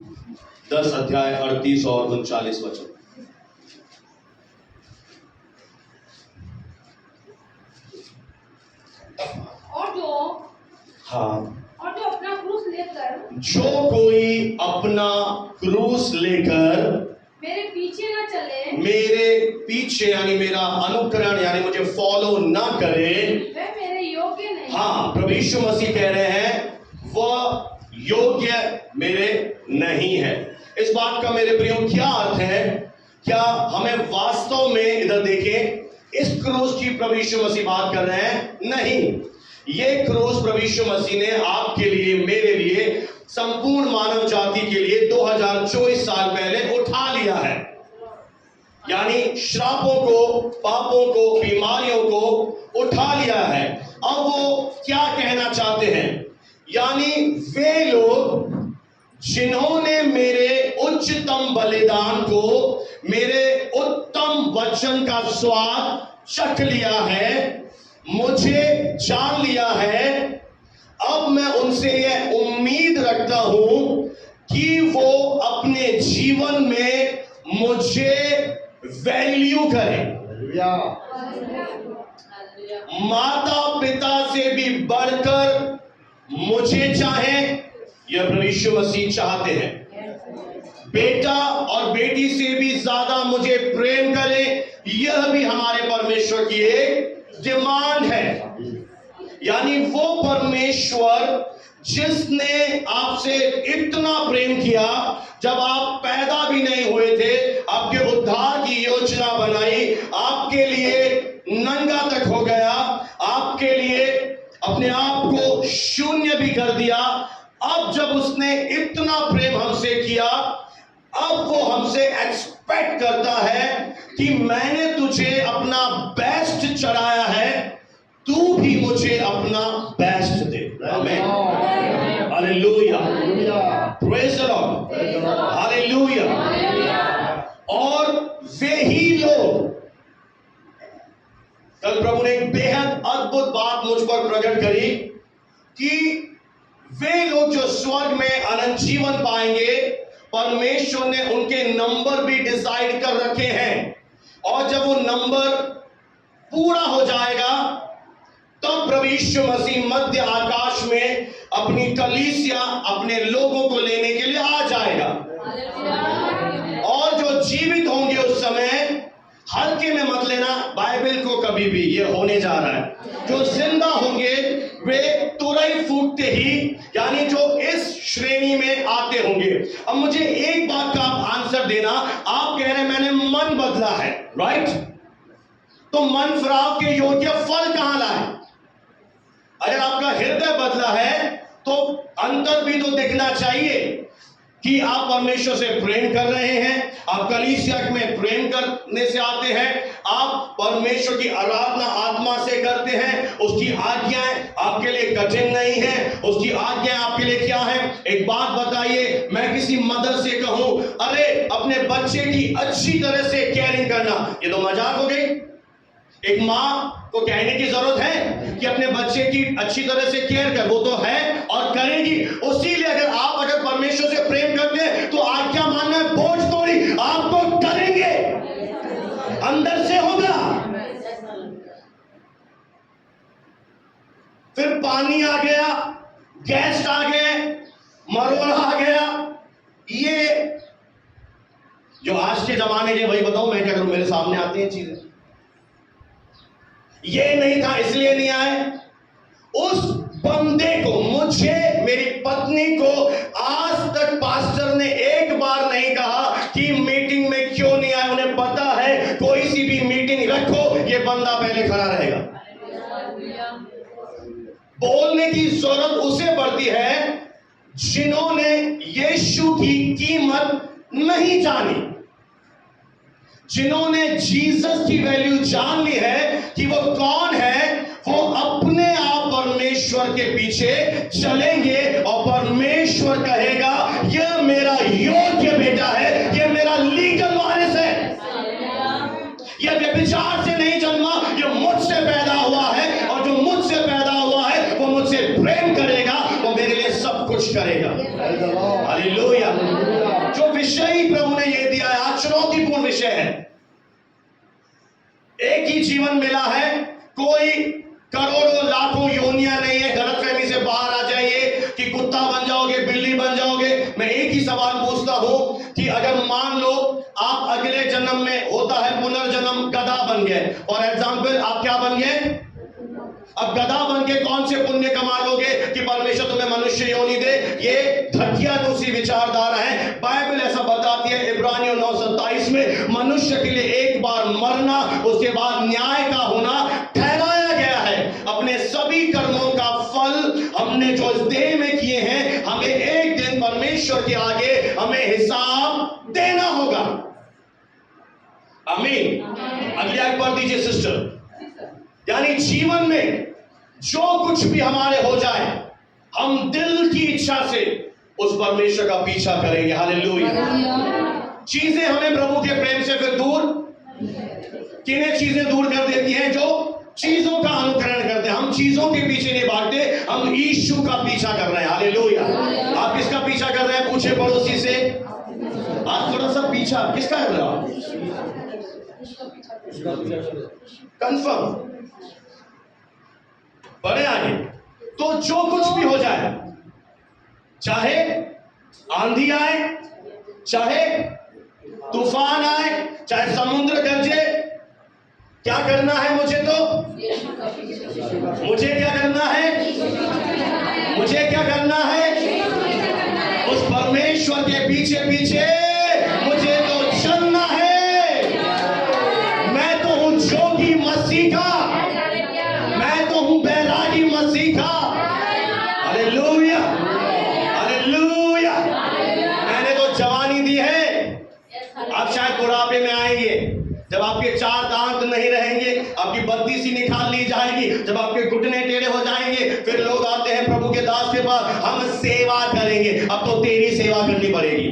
10 अध्याय 38 और 39 वचन। और जो अपना क्रूस लेकर जो कोई अपना क्रूस लेकर मेरे पीछे न चले, मेरे पीछे यानी मेरा अनुकरण यानी मुझे फॉलो ना करे, वह मेरे योग्य नहीं। हाँ, प्रभु यीशु मसीह कह रहे हैं वह योग्य मेरे नहीं है। इस बात का मेरे प्रियो क्या अर्थ है? क्या हमें वास्तव में, इधर देखें, इस क्रूस की प्रभु यीशु मसीह बात कर रहे हैं? नहीं, ये क्रूस प्रभु यीशु मसीह ने आपके लिए, मेरे लिए, संपूर्ण मानव जाति के लिए 2024 साल पहले उठा लिया है। यानी श्रापों को, पापों को, बीमारियों को उठा लिया है। अब वो क्या कहना चाहते हैं? यानी वे लोग जिन्होंने मेरे उच्चतम बलिदान को, मेरे उत्तम वचन का स्वाद चख लिया है, मुझे जान लिया है, अब मैं उनसे यह उम्मीद रखता हूं कि वो अपने जीवन में मुझे वैल्यू करें, माता पिता से भी बढ़कर मुझे चाहें। यह प्रभु यीशु मसीह चाहते हैं। बेटा और बेटी से भी ज्यादा मुझे प्रेम करें, यह भी हमारे परमेश्वर की एक डिमांड है। यानी वो परमेश्वर जिसने आपसे इतना प्रेम किया, जब आप पैदा भी नहीं हुए थे, आपके उद्धार की योजना बनाई, आपके लिए नंगा तक हो गया, आपके लिए अपने आप को शून्य भी कर दिया। अब जब उसने इतना प्रेम हमसे किया, अब वो हमसे एक्सपेक्ट करता है कि मैंने तुझे अपना बेस्ट चढ़ाया है, तू भी मुझे अपना बेस्ट दे। आमीन, hallelujah, praise the Lord, hallelujah. और वे ही लोग, कल प्रभु ने एक बेहद अद्भुत बात मुझ पर प्रकट करी कि वे लोग जो स्वर्ग में अनंत जीवन पाएंगे, परमेश्वर ने उनके नंबर भी डिसाइड कर रखे हैं। और जब वो नंबर पूरा हो जाएगा, तब प्रभु यीशु मसीह मध्य आकाश में अपनी कलीसिया, अपने लोगों को लेने के लिए आ जाएगा। और जो जीवित होंगे उस समय, हल्के में मत लेना बाइबल को कभी भी, ये होने जा रहा है। जो जिंदा होंगे वे तुरई फूटते ही, यानी जो इस श्रेणी में आते होंगे। अब मुझे एक बात का आप आंसर देना, आप कह रहे हैं मैंने मन बदला है, राइट? तो मन फिराव के योग्य फल कहां लाए? अगर आपका हृदय बदला है तो अंतर भी तो दिखना चाहिए कि आप परमेश्वर से प्रेम कर रहे हैं, आप कलीसिया में प्रेम करने से आते हैं, आप परमेश्वर की आराधना आत्मा से करते हैं, उसकी आज्ञाएं आपके लिए कठिन नहीं है, उसकी आज्ञाएं आपके लिए क्या है? एक बात बताइए, मैं किसी मदर से कहूं अरे अपने बच्चे की अच्छी तरह से केयरिंग करना, ये तो मजाक हो गई। एक माँ को कहने की जरूरत है कि अपने बच्चे की अच्छी तरह से केयर कर, वो तो है और करेगी। उसीलिए अगर परमेश्वर से प्रेम करते हैं तो आज्ञा मानना है बोझ थोड़ी, आप तो करेंगे, अंदर से होगा। फिर पानी आ गया, गेस्ट आ गए, मरोड़ा आ गया, ये जो आज के जमाने के, वही बताओ मैं क्या करूं, मेरे सामने आती हैं चीजें। ये नहीं था इसलिए नहीं आए। उस बंदे को, मुझे, मेरी पत्नी को आज तक पास्टर ने एक बार नहीं कहा कि मीटिंग में क्यों नहीं आए। उन्हें पता है कोई सी भी मीटिंग रखो, ये बंदा पहले खड़ा रहेगा। बोलने की जरूरत उसे पड़ती है जिन्होंने यीशु की कीमत नहीं जानी, जिन्होंने जीसस की वैल्यू जान ली है कि वो कौन है। वो अपने आप परमेश्वर के पीछे चलेंगे और परमेश्वर कहेगा यह मेरा योग्य बेटा है, यह मेरा लीगल वारिस है, यह व्यभिचार से नहीं जन्मा, यह मुझसे पैदा हुआ है, और जो मुझसे पैदा हुआ है वो मुझसे प्रेम करेगा, वो मेरे लिए लिए सब कुछ करेगा। हालेलुया। जो विषय ही प्रभु ने ये दिया है, आज चुनौतीपूर्ण विषय है। एक ही जीवन मिला है, कोई करोड़ों लाखों योनियां नहीं है। गलतफहमी से बाहर आ जाइए कि कुत्ता बन जाओगे, बिल्ली बन जाओगे। मैं एक ही सवाल पूछता हूं कि अगर मान लो आप अगले जन्म में, होता है पुनर्जन्म, गधा बन गए, और एग्जाम्पल आप क्या बन गए? अब गधा बन के कौन से पुण्य कमा लोगे कि परमेश्वर तुम्हें मनुष्य योनि दे? ये घटिया दूसरी विचारधारा है। बाइबल ऐसा बताती है इब्रानियों 9:27 में, मनुष्य के लिए एक बार मरना, उसके बाद न्याय का होना ठहराया गया है। अपने सभी कर्मों का फल हमने जो इस देह में किए हैं, हमें एक दिन परमेश्वर के आगे हमें हिसाब देना होगा। आमीन। अगली आयत पढ़ दीजिए सिस्टर। यानी जीवन में जो कुछ भी हमारे हो जाए, हम दिल की इच्छा से उस परमेश्वर का पीछा करेंगे। हालेलुया। चीजें हमें प्रभु के प्रेम से फिर दूर, किन्हें चीजें दूर कर देती हैं? जो चीजों का अनुकरण करते हैं। हम चीजों के पीछे नहीं भागते, हम यीशु का पीछा कर रहे हैं। हालेलुया। आप किसका पीछा कर रहे हैं? पूछे पड़ोसी से। आप थोड़ा सा पीछा किसका कर रहे हो? कंफर्म। बढ़े आगे। तो जो कुछ भी हो जाए, चाहे आंधी आए, चाहे तूफान आए, चाहे समुद्र गरजे, क्या करना है मुझे? तो मुझे क्या करना है? मुझे क्या करना है? उस परमेश्वर के पीछे पीछे मुझे तो चलना है। मैं तो हूं जोगी मसीह का, मैं तो हूं बैरागी मसीह का। Hallelujah, hallelujah. मैंने तो जवानी दी है, अब शायद बुढ़ापे में आएंगे, जब आपके 4 दांत नहीं रहेंगे, आपकी बत्ती सी निकाल ली जाएगी, जब आपके घुटने टेढ़े हो जाएंगे, फिर लोग आते हैं प्रभु के दास के पास, हम सेवा करेंगे। अब तो तेरी सेवा करनी पड़ेगी,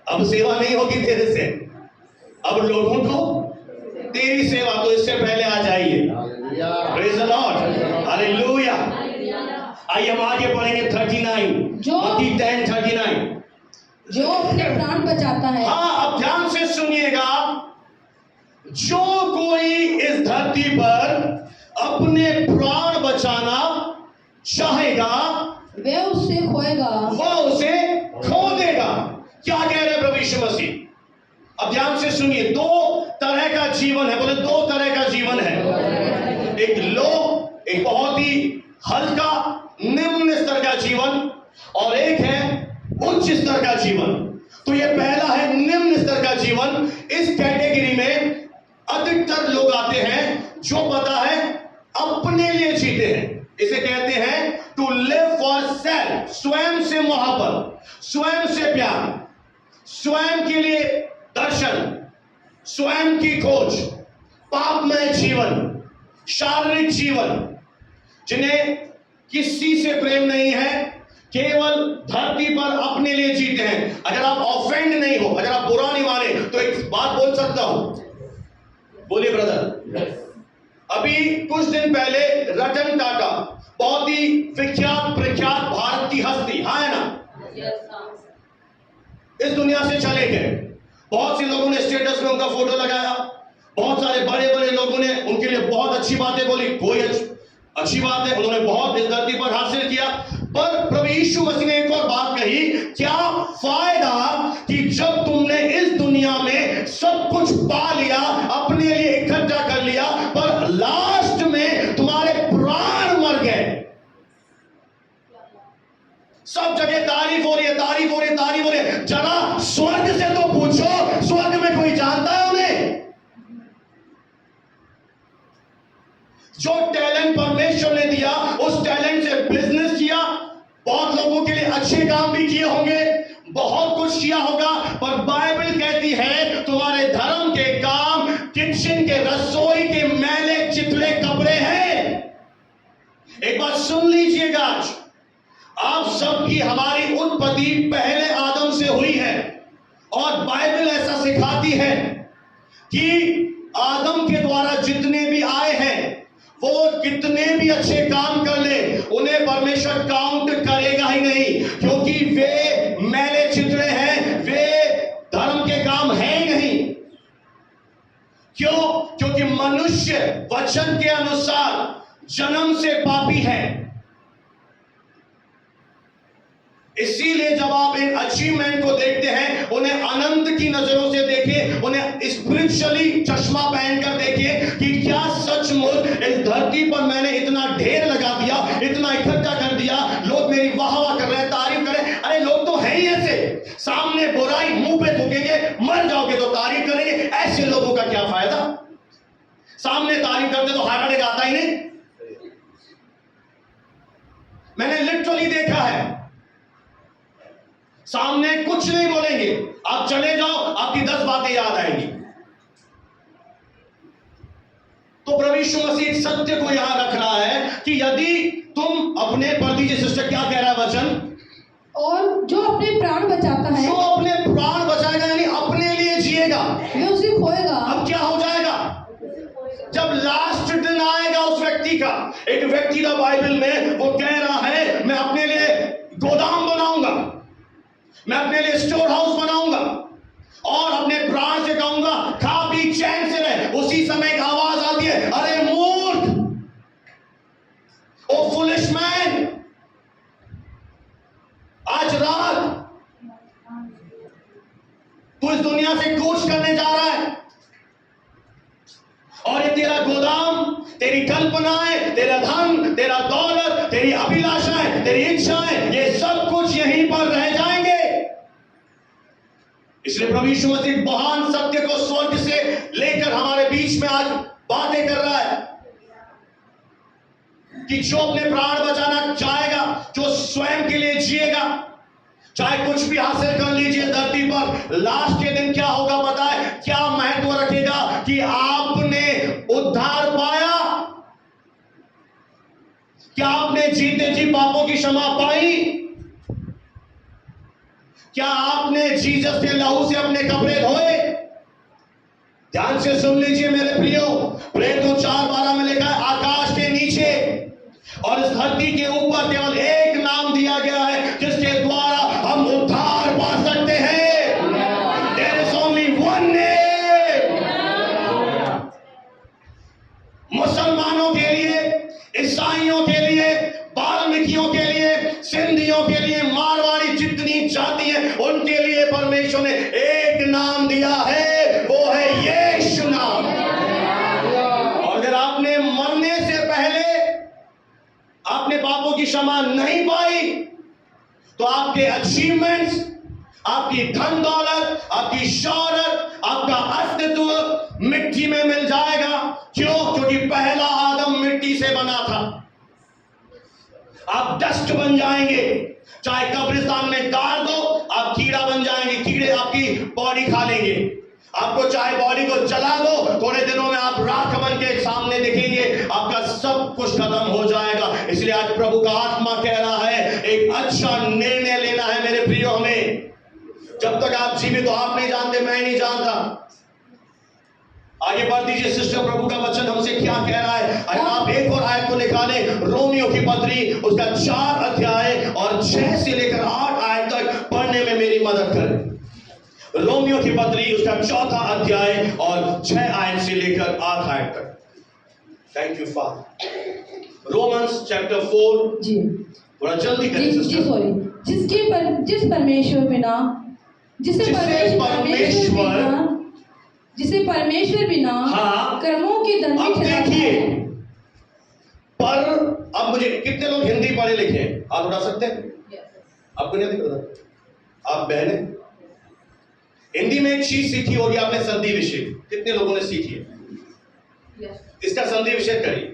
अब सेवा नहीं होगी तेरे से, अब लोगों को तेरी सेवा। तो इससे पहले आ जाइए। Praise the Lord, hallelujah. आइए हम आगे पढ़ेंगे 39, मत्ती 10:39। जो अपने प्राण बचाता है। हाँ, अब ध्यान से सुनिएगा। जो कोई इस धरती पर अपने प्राण बचाना चाहेगा, वह उससे खोएगा, वह उसे खो देगा। क्या कह रहे प्रभु यीशु मसीह? अब ध्यान से सुनिए। 2 तरह का जीवन है, बोले 2 तरह का जीवन है। एक बहुत ही हल्का निम्न स्तर का जीवन, और एक है उच्च स्तर का जीवन। तो ये पहला है निम्न स्तर का जीवन। इस कैटेगरी में अधिकतर लोग आते हैं जो पता है अपने लिए जीते हैं। इसे कहते हैं टू लिव फॉर सेल्फ, स्वयं से मोहब्बत, स्वयं से प्यार, स्वयं के लिए दर्शन, स्वयं की खोज, पापमय जीवन, शारीरिक जीवन, जिन्हें किसी से प्रेम नहीं है, केवल धरती पर अपने लिए जीते हैं। अगर आप ऑफेंड नहीं हो, अगर आप बुरा नहीं माने, तो एक बात बोल सकता हूं। बोलिए ब्रदर। अभी कुछ दिन पहले रतन टाटा, बहुत ही विख्यात प्रख्यात भारत की हस्ती, हाँ है ना, इस दुनिया से चले गए। बहुत से लोगों ने स्टेटस में उनका फोटो लगाया, बहुत सारे बड़े बड़े लोगों ने उनके लिए बहुत अच्छी बातें बोली। कोई अच्छी बात है, उन्होंने बहुत इस धरती पर हासिल किया। पर प्रभु यीशु मसीह ने एक और बात कही, क्या फायदा कि जब तुमने इस दुनिया में सब कुछ पा लिया, अपने लिए इकट्ठा कर लिया, पर लास्ट में तुम्हारे प्राण मर गए। सब जगह तारीफ हो रही है, तारीफ हो रही है, तारीफ हो रही है। जरा स्वर्ग से तो पूछो, स्वर्ग में कोई जानता है उन्हें? जो टैलेंट परमेश्वर ने दिया, उस टैलेंट से बिजनेस किया, बहुत लोगों के लिए अच्छे काम भी किए होंगे, बहुत कुछ किया होगा। पर बाइबल कहती है तुम्हारे धर्म के काम, किचन के, रसोई के मैले चितले कपड़े हैं। एक बात सुन लीजिएगा, आप सबकी, हमारी उत्पत्ति पहले आदम से हुई है, और बाइबल ऐसा सिखाती है कि आदम के द्वारा जितने भी आए हैं, वो कितने भी अच्छे काम कर ले, उन्हें परमेश्वर काउंट करेगा ही नहीं, क्योंकि वे मैले चितड़े हैं, वे धर्म के काम है ही नहीं। क्यों? क्योंकि मनुष्य वचन के अनुसार जन्म से पापी है। इसीलिए जब आप इन अचीवमेंट को देखते हैं, उन्हें अनंत की नजरों से देखिए, उन्हें स्पिरिचुअली चश्मा पहनकर देखिए कि क्या सचमुच इस धरती पर मैंने इतना ढेर लगा दिया, इतना इकट्ठा कर दिया, लोग मेरी वाह वाह कर रहे हैं, तारीफ कर रहे हैं। अरे लोग तो है ही ऐसे, सामने बुराई मुंह पे थूकेंगे, मर जाओगे तो तारीफ करेंगे। ऐसे लोगों का क्या फायदा? सामने तारीफ करते तो हार्ट अटैक आता ही नहीं। मैंने लिटरली देखा है, सामने कुछ नहीं बोलेंगे, आप चले जाओ, आपकी 10 बातें याद आएंगी। तो प्रभु यीशु मसीह सत्य को यहां रख रहा है कि यदि तुम अपने प्रति, सिस्टर क्या कह रहा है वचन, और जो अपने प्राण बचाता है जो अपने प्राण बचाएगा, यानी अपने लिए जिएगा, वे उसे खोएगा। अब क्या हो जाएगा? जब लास्ट दिन आएगा उस व्यक्ति का, एक व्यक्ति था बाइबल में, वो कह रहा है मैं अपने लिए गोदाम बनाऊंगा, मैं अपने लिए स्टोर हाउस बनाऊंगा और अपने प्राण से कहूंगा खा पी चैन से रहे। उसी समय एक आवाज आती है, अरे मूर्ख, ओ फुलिश मैन, आज रात तू इस दुनिया से कूच करने जा रहा है और ये तेरा गोदाम, तेरी कल्पनाएं, तेरा धन, तेरा दौलत, तेरी अभिलाषाएं, तेरी इच्छाएं, ये सब कुछ यहीं पर रह जाएंगे। इसलिए प्रभु यीशु मसीह महान सत्य को स्वर्ग से लेकर हमारे बीच में आज बातें कर रहा है कि जो अपने प्राण बचाना चाहेगा, जो स्वयं के लिए जिएगा, चाहे कुछ भी हासिल कर लीजिए धरती पर, लास्ट के दिन क्या होगा पता है? क्या महत्व रखेगा कि आपने उद्धार पाया, क्या आपने जीते जी पापों की क्षमा पाई, क्या आपने जीसस के लहू से अपने कपड़े धोए? ध्यान से सुन लीजिए मेरे प्रियो, प्रेरितों 4:12 में लिखा है, आकाश के नीचे और इस धरती के ऊपर केवल एक नाम दिया गया है जिसके द्वारा हम उद्धार पा सकते हैं। There is only one name। मुसलमानों के लिए, ईसाइयों के लिए, वाल्मीकियों के लिए, सिंधियों के लिए, मारवाड़ी, जितनी जाति है उनके लिए परमेश्वर ने एक नाम दिया है, वो है यीशु नाम। और अगर आपने मरने से पहले आपने पापों की क्षमा नहीं पाई तो आपके अचीवमेंट्स, आपकी धन दौलत, आपकी शौहरत, आपका अस्तित्व मिट्टी में मिल जाएगा। क्यों? क्योंकि पहला आदम मिट्टी से बना था। आप डस्ट बन जाएंगे, चाहे कब्रिस्तान में गाड़ दो, आप कीड़ा बन जाएंगे, कीड़े आपकी बॉडी खा लेंगे। आपको चाहे बॉडी को जला दो, थोड़े दिनों में आप राख बन के सामने दिखेंगे, आपका सब कुछ खत्म हो जाएगा। इसलिए आज प्रभु का आत्मा कह रहा है, एक अच्छा निर्णय लेना है मेरे प्रियो हमें। जब तक आप जीवित हो, आप नहीं जानते, मैं नहीं जानता। आगे बढ़ दीजिए सिस्टर, प्रभु का वचन हमसे क्या कह रहा है। अगर आप एक और आयत को निकालें, रोमियो की पत्री उसका 4 अध्याय और 6 से लेकर 8 आयत तक पढ़ने में मेरी मदद करें। रोमियो की पत्री उसका 4था अध्याय और 6 आयत से लेकर 8 आयत तक। Thank you father. Romans chapter 4 जी, थोड़ा जल्दी करें जी सिस्टर। सॉरी, जिसे परमेश्वर बिना हाँ, कर्मों की धर्मी अब ठहराता देखिए, है। पर अब मुझे कितने लोग हिंदी पढ़े लिखे हैं, आप उठा सकते हैं? आपको नहीं पता? आप बहने हिंदी में एक चीज सीखी होगी आपने, संधि विच्छेद। कितने लोगों ने सीखी है? इसका संधि विच्छेद करिए।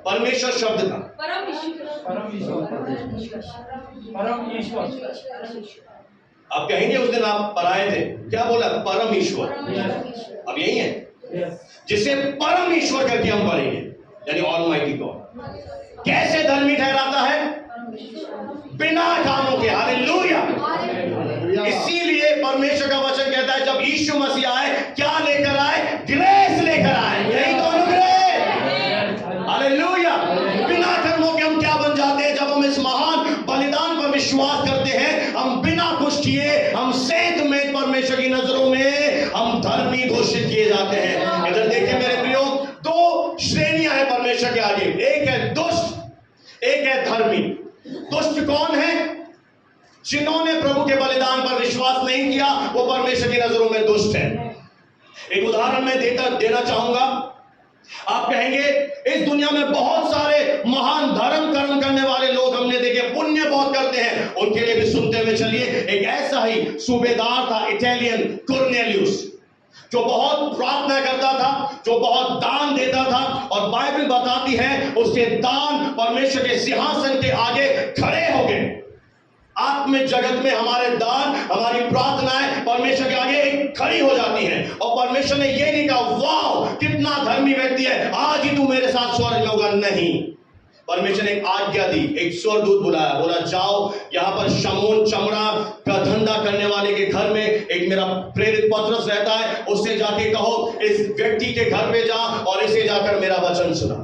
परमेश्वर शब्द था, आप कहेंगे उस दिन आप पढ़ाए थे, क्या बोला? परम ईश्वर। अब यही है जिसे परम ईश्वर करके हम पढ़ेंगे, यानी ऑलमाइटी गॉड। कैसे धर्मी ठहराता है? बिना कामों के। हालेलुया। इसीलिए परमेश्वर का वचन कहता है जब यीशु मसीह आए, क्या लेकर आए? ग्रेस लेकर आए। यही तो अनुग्रह हालेलुया। बिना कर्मों के हम क्या बन जाते हैं? जब हम इस महान बलिदान पर विश्वास करते हैं, हम बिना कुछ किए, हम सेंत में परमेश्वर की नजरों में हम धर्मी घोषित किए जाते हैं। इधर देखिए मेरे प्रियो, दो श्रेणियां हैं परमेश्वर के आगे, एक है दुष्ट, एक है धर्मी। दुष्ट कौन है? जिन्होंने प्रभु के बलिदान पर विश्वास नहीं किया, वो परमेश्वर की नजरों में दुष्ट है। एक उदाहरण मैं देना चाहूंगा। आप कहेंगे इस दुनिया में बहुत सारे महान धर्म कर्म करने वाले लोग हमने देखे, पुण्य बहुत करते हैं, उनके लिए भी सुनते हुए चलिए। एक ऐसा ही सूबेदार था, इटालियन कुर्नेलियुस, जो बहुत प्रार्थना करता था, जो बहुत दान देता था, और बाइबल बताती है उसके दान परमेश्वर के सिंहासन के आगे खड़े हो गए। आत्मिक जगत में हमारे दान, हमारी प्रार्थनाएं परमेश्वर के आगे खड़ी हो जाती हैं, और परमेश्वर ने ये नहीं कहा वाह कितना धर्मी व्यक्ति है, आज ही तू मेरे साथ स्वर्ग में होगा। नहीं, परमेश्वर ने एक आज्ञा दी, एक स्वर्गदूत बुलाया, बोला जाओ यहां पर शमून चमड़ा का धंधा करने वाले के घर में एक मेरा प्रेरित पतरस रहता है, उससे जाके कहो इस व्यक्ति के घर पे जा और इसे जाकर मेरा वचन सुना।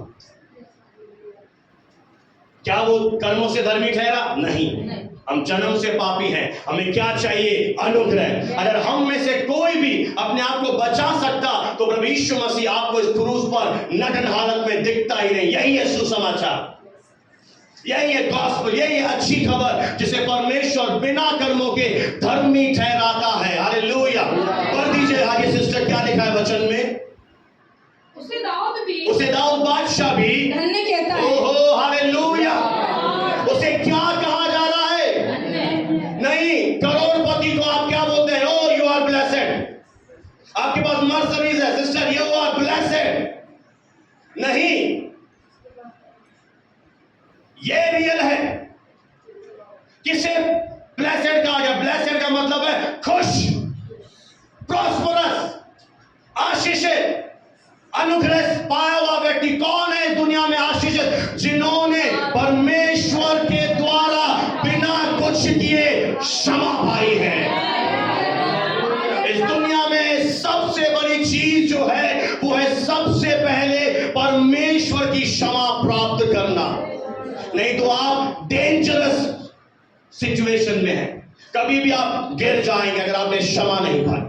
क्या वो कर्मों से धर्मी ठहरा? नहीं, हम जन्म से पापी हैं। हमें क्या चाहिए? अनुग्रह। अगर हम में से कोई भी अपने आप को बचा सकता तो प्रभु यीशु मसीह आपको इस क्रूस पर नग्न हालत में दिखता ही नहीं। यही है सुसमाचार, यही है गॉस्पेल, यही है अच्छी खबर जिसे परमेश्वर बिना कर्मों के धर्मी ठहराता है। हालेलुया। पढ़ दीजिए आगे सिस्टर, क्या लिखा है वचन में? उसे दाऊद बादशाह भी धन्य कहता है। ओहो हालेलुया। उसे क्या कहा जा रहा है? नहीं, करोड़पति को आप क्या बोलते हैं? ओ यू आर ब्लेसेड। आपके पास मर्सिडीज है सिस्टर, यू आर ब्लेसेड। नहीं, ये रियल है। किसे ब्लेसेड कहा गया? ब्लेसेड का मतलब है खुश, प्रॉस्परस, आशीषित, अनुग्रह पाया हुआ व्यक्ति। कौन है इस दुनिया में आशीषित? जिन्होंने परमेश्वर के द्वारा बिना कुछ किए क्षमा पाई है। इस दुनिया में सबसे बड़ी चीज जो है वो है सबसे पहले परमेश्वर की क्षमा प्राप्त करना। नहीं तो आप डेंजरस सिचुएशन में हैं, कभी भी आप गिर जाएंगे अगर आपने क्षमा नहीं पाई।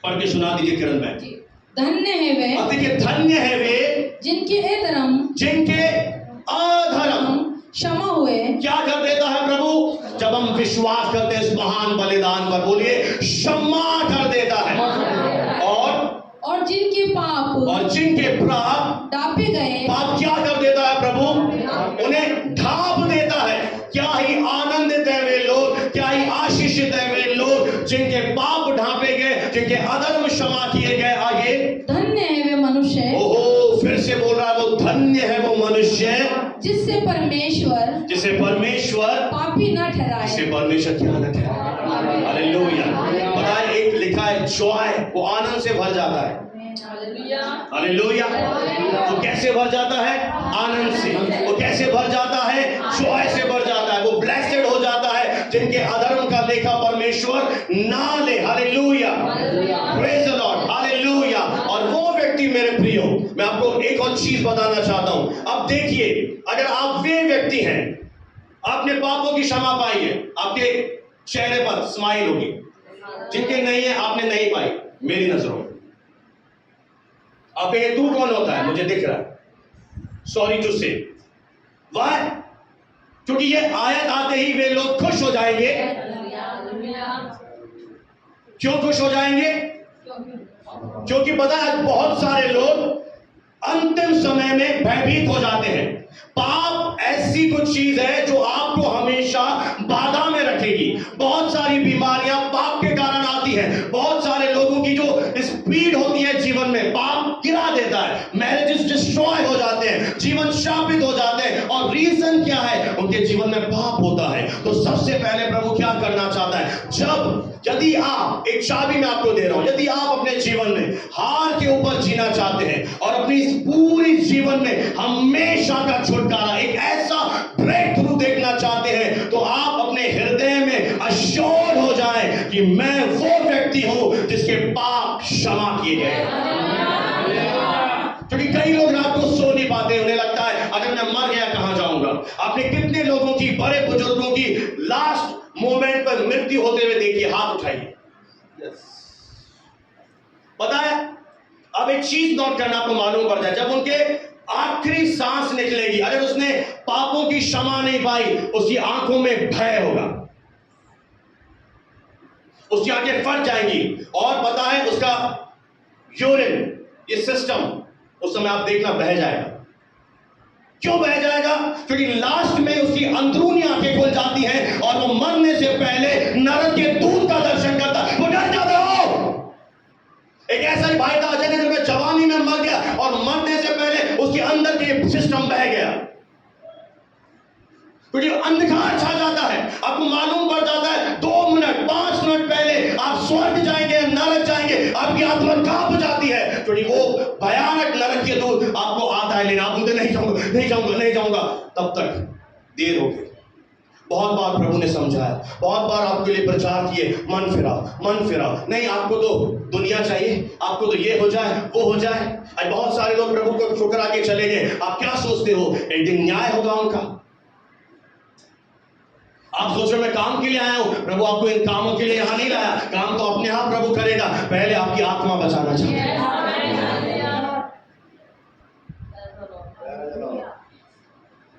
पढ़ के सुना दीजिए किरण में। धन्य है वे, देखिए धन्य है वे जिनके अधर्म क्षमा हुए। क्या कर देता है प्रभु? जब हम विश्वास करते हैं इस महान बलिदान पर, बोलिए क्षमा कर देता है। और जिनके पाप ढांपे गए, पाप क्या कर देता है प्रभु? उन्हें ढांप देता है। क्या ही आनंदित है वे लोग, क्या ही आशीषित है वे लोग जिनके पाप ढांपे गए, जिनके अधर्म क्षमा किए गए। आगे धन्य है वे मनुष्य, ओहो फिर से बोल रहा है वो, धन्य है वो मनुष्य जिसे परमेश्वर पापी न ठहराए। जिसे परमेश्वर क्या न ठहराए। हालेलुया। पता है एक लिखा है जॉय, वो आनंद से भर जाता है। हालेलुया। वो कैसे भर जाता है? आनंद से। वो कैसे भर जाता है? जॉय से भर जाता है। वो ब्लेस्ड हो जाता है जिनके अधर्म का लेखा परमेश्वर ना ले। Hallelujah, praise the Lord, hallelujah. और वो व्यक्ति मेरे प्रियो, मैं आपको एक और चीज बताना चाहता हूं। अब देखिए, अगर आप वे व्यक्ति हैं, आपने पापों की क्षमा पाई है, आपके चेहरे पर स्माइल होगी। जिनके नहीं है, आपने नहीं पाई मेरी नजरों में। आप कहेंगे तू कौन होता है? मुझे दिख रहा है। सॉरी टू से, वाह, क्योंकि ये आयत आते ही वे लोग खुश हो जाएंगे। क्यों खुश हो जाएंगे? क्योंकि पता है बहुत सारे लोग अंतिम समय में भयभीत हो जाते हैं। पाप ऐसी कुछ चीज है जो आपको हमेशा बाधा में रखेगी। बहुत सारी बीमारियां पाप के कारण आती हैं। बहुत सारे लोगों की जो स्पीड होती है जीवन में, पाप गिरा देता है। मैरिजेस डिस्ट्रॉय हो जाते हैं, जीवन शापित हो जाते हैं। और रीजन क्या है? उनके जीवन में पाप होता है। तो सबसे पहले प्रभु क्या करना चाहता है? यदि आप, एक चाबी मैं आपको दे रहा हूं, यदि आप अपने जीवन में हार के ऊपर जीना चाहते हैं और अपनी पूरी जीवन में हमेशा का छुटकारा, एक ऐसा ब्रेक थ्रू देखना चाहते हैं, तो आप अपने हृदय में अश्योर हो जाएं कि मैं वो व्यक्ति हूं जिसके पाप क्षमा किए गए। क्योंकि कई लोग रात को सो नहीं पाते, उन्हें लगता बताऊंगा। आपने कितने लोगों की, बड़े बुजुर्गों की लास्ट मोमेंट पर मृत्यु होते हुए देखी? हाथ उठाइए। पता है, अब एक चीज नोट करना आपको मालूम पड़ जाए, जब उनके आखिरी सांस निकलेगी, अगर उसने पापों की क्षमा नहीं पाई, उसकी आंखों में भय होगा, उसकी आंखें फट जाएंगी, और पता है उसका यूरिन, ये सिस्टम उस समय आप देखना बह जाएगा। क्यों बह जाएगा? क्योंकि लास्ट में उसकी अंदरूनी आंखें खुल जाती हैं और वो मरने से पहले नरक के दूत का दर्शन करता है। वो डर जाता हो। एक ऐसा ही भाई था जिन्हें में जवानी में मर गया और मरने से पहले उसके अंदर के सिस्टम बह गया, क्योंकि अंधकार छा जाता है। आपको मालूम पड़ जाता है 2 मिनट 5 मिनट पहले आप स्वर्ग जाएंगे, नरक जाएंगे, आपकी आत्मा कांप जाती है, क्योंकि वो भयानक नरक के दूत आपको आता है लेना। आप बोलते नहीं जाऊंगा, नहीं जाऊंगा, नहीं जाऊंगा, तब तक देर हो गई। बहुत बार प्रभु ने समझाया, बहुत बार आपके लिए प्रचार किए, मन फिराओ, मन फिराओ। नहीं, आपको तो दुनिया चाहिए, आपको तो ये हो जाए, वो हो जाए। आज बहुत सारे लोग प्रभु को ठुकरा के चले गए। आप क्या सोचते हो एक दिन न्याय होगा उनका? आप सोच रहे मैं काम के लिए आया हूं, प्रभु आपको इन कामों के लिए यहां नहीं लाया। काम तो अपने आप प्रभु करेगा, पहले आपकी आत्मा बचाना चाहिए।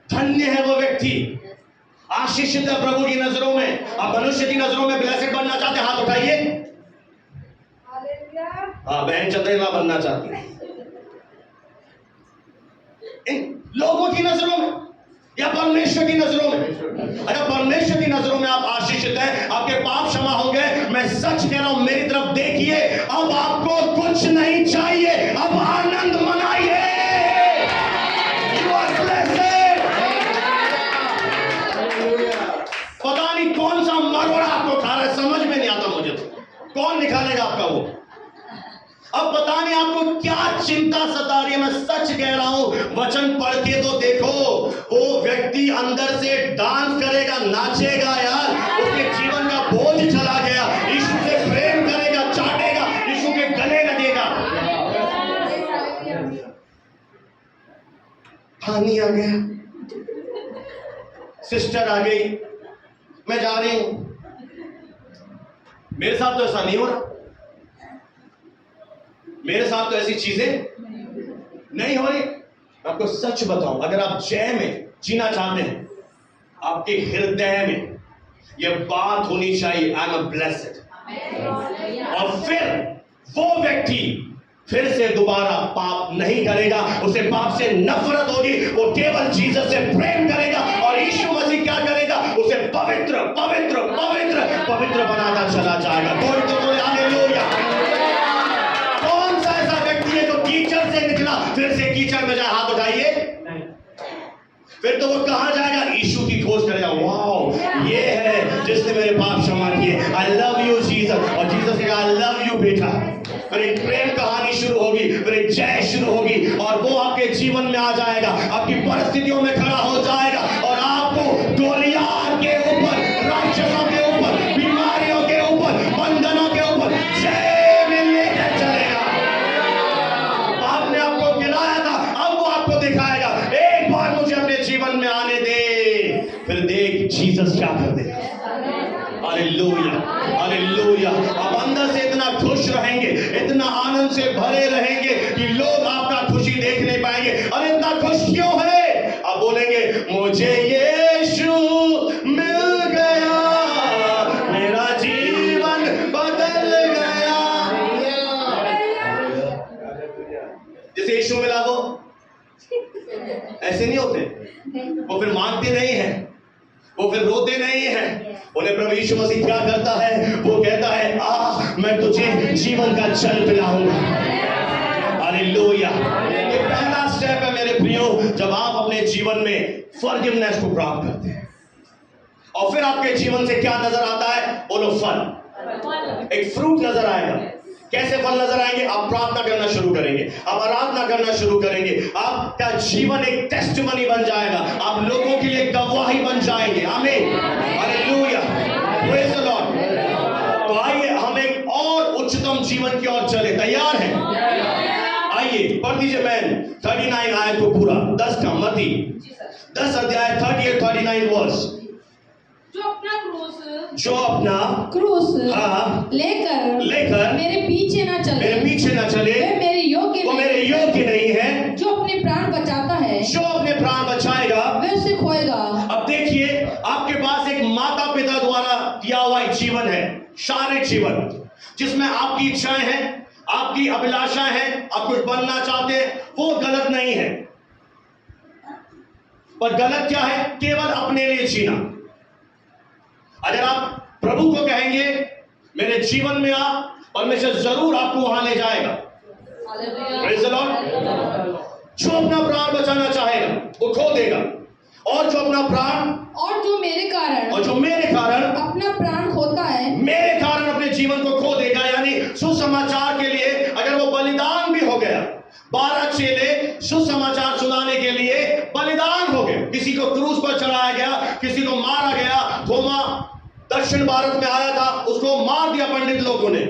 धन्य है वो व्यक्ति, आशीषित है प्रभु की नजरों में। आप मनुष्य की नजरों में ब्लेसेड बनना चाहते हैं, हाथ उठाइए। हाँ, बहन चंद्रिका बनना चाहती है। इन लोगों की नजरों में या परमेश्वर की नजरों में? अगर परमेश्वर की नजरों में आप आशीषित हैं, आपके पाप क्षमा हो गए, मैं सच कह रहा हूं, मेरी तरफ देखिए, अब आपको कुछ नहीं चाहिए, अब आनंद मनाइए। You are blessed। पता नहीं कौन सा मरोड़ा आपको खा रहा है, समझ में नहीं आता मुझे तो। कौन निकालेगा आपका वो? अब पता नहीं आपको क्या चिंता सता रही है। मैं सच कह रहा हूं, वचन पढ़ के तो देखो, वो व्यक्ति अंदर से डांस करेगा, नाचेगा यार, उसके जीवन का बोझ चला गया, यीशु से प्रेम करेगा, चाटेगा, यीशु के गले लगेगा। पानी आ गया, सिस्टर आ गई, मैं जा रही हूं। मेरे साथ तो ऐसा नहीं हो रहा, मेरे साथ तो ऐसी चीजें नहीं हो रही। आपको सच बताऊं, अगर आप जय में जीना चाहते हैं, आपके हृदय में यह बात होनी चाहिए, आई एम अ ब्लेस्ड। और फिर वो व्यक्ति फिर से दोबारा पाप नहीं करेगा, उसे पाप से नफरत होगी, वो केवल जीसस से प्रेम करेगा, और यीशु मसीह क्या करेगा? उसे पवित्र पवित्र पवित्र पवित्र बनाता चला जाएगा। कोई तो बोले हालेलुया। कौन सा ऐसा व्यक्ति है जो कीचड़ से निकला फिर से कीचड़ में जाए? हाथ उठाइए। फिर तो वो कहां जाएगा? यीशु की खोज करेगा। वाओ, ये है जिसने मेरे पाप क्षमा किए। I love you Jesus. और जीसस कहेगा आई लव यू बेटा। फिर एक प्रेम कहानी शुरू होगी, फिर एक जय शुरू होगी, और वो आपके जीवन में आ जाएगा, आपकी परिस्थितियों में खड़ा हो जाएगा, और आपको गोलियात के ऊपर, राक्षसों के ऊपर, बीमारियों के ऊपर, बंधनों के ऊपर जय में लेकर चलेगा। आपने आपको गिराया था, अब वो आपको दिखाएगा। एक बार मुझे अपने जीवन में आने दे, फिर देख जीसस क्या कर देगा। Hallelujah, hallelujah. आप अंदर से इतना खुश रहेंगे, इतना आनंद से भरे रहेंगे कि लोग आपका खुशी देख नहीं पाएंगे। अरे इतना खुश क्यों है? आप बोलेंगे मुझे यीशु मिल गया, मेरा जीवन बदल गया। जैसे यीशु मिला वो ऐसे नहीं होते, वो फिर मांगते नहीं है, वो फिर रोते नहीं है। उन्हें प्रभु यीशु मसीह क्या करता है? वो कहता है मैं तुझे जीवन का जल पिलाऊंगा। हालेलुया। ये पहला स्टेप है मेरे प्रियो, जब आप अपने जीवन में फॉरगिवनेस को प्राप्त करते हैं। और फिर आपके जीवन से क्या नजर आता है? बोलो फल, एक फ्रूट नजर आएगा। कैसे फल नजर आएंगे? आप प्रार्थना करना शुरू करेंगे, आप आराधना करना शुरू करेंगे, आपका जीवन एक टेस्टिमनी बन जाएगा, आप लोगों के लिए गवाही बन जाएंगे। आमीन, हालेलुया, प्रेज द लॉर्ड। तो आइए हम एक और उच्चतम जीवन की ओर चले। तैयार हैं? आइए पढ़ दीजिए मैन 39 आयत को पूरा, 10 का, मती 10 अध्याय 38-39 वर्ष। जो अपना क्रूस जो अपना क्रूस हाँ लेकर मेरे पीछे ना चले मेरे पीछे न चले, वे मेरे योग्य वो नहीं। मेरे योग्य नहीं है। जो अपने प्राण बचाता है जो अपने प्राण बचाएगा वे उसे खोएगा। अब देखिए, आपके पास एक माता पिता द्वारा दिया हुआ एक जीवन है, शारीरिक जीवन, जिसमें आपकी इच्छाएं हैं, आपकी अभिलाषाएं हैं, आप कुछ बनना चाहते हैं, वो गलत नहीं है। पर गलत क्या है? केवल अपने लिए जीना। अगर आप प्रभु को कहेंगे मेरे जीवन में आ, परमेश्वर जरूर आपको वहां ले जाएगा। Praise the Lord। जो अपना प्राण बचाना चाहेगा वो खो देगा, और जो अपना प्राण और जो मेरे कारण अपना प्राण खोता है, मेरे कारण अपने जीवन को खो देगा। यानी सुसमाचार के लिए अगर वो बलिदान भी हो गया, 12 चेले सुसमाचार सुनाने के लिए बलिदान हो गए। किसी को क्रूस पर चढ़ाया गया, किसी को मारा गया। थोमा दक्षिण भारत में आया था, उसको मार दिया पंडित लोगों ने।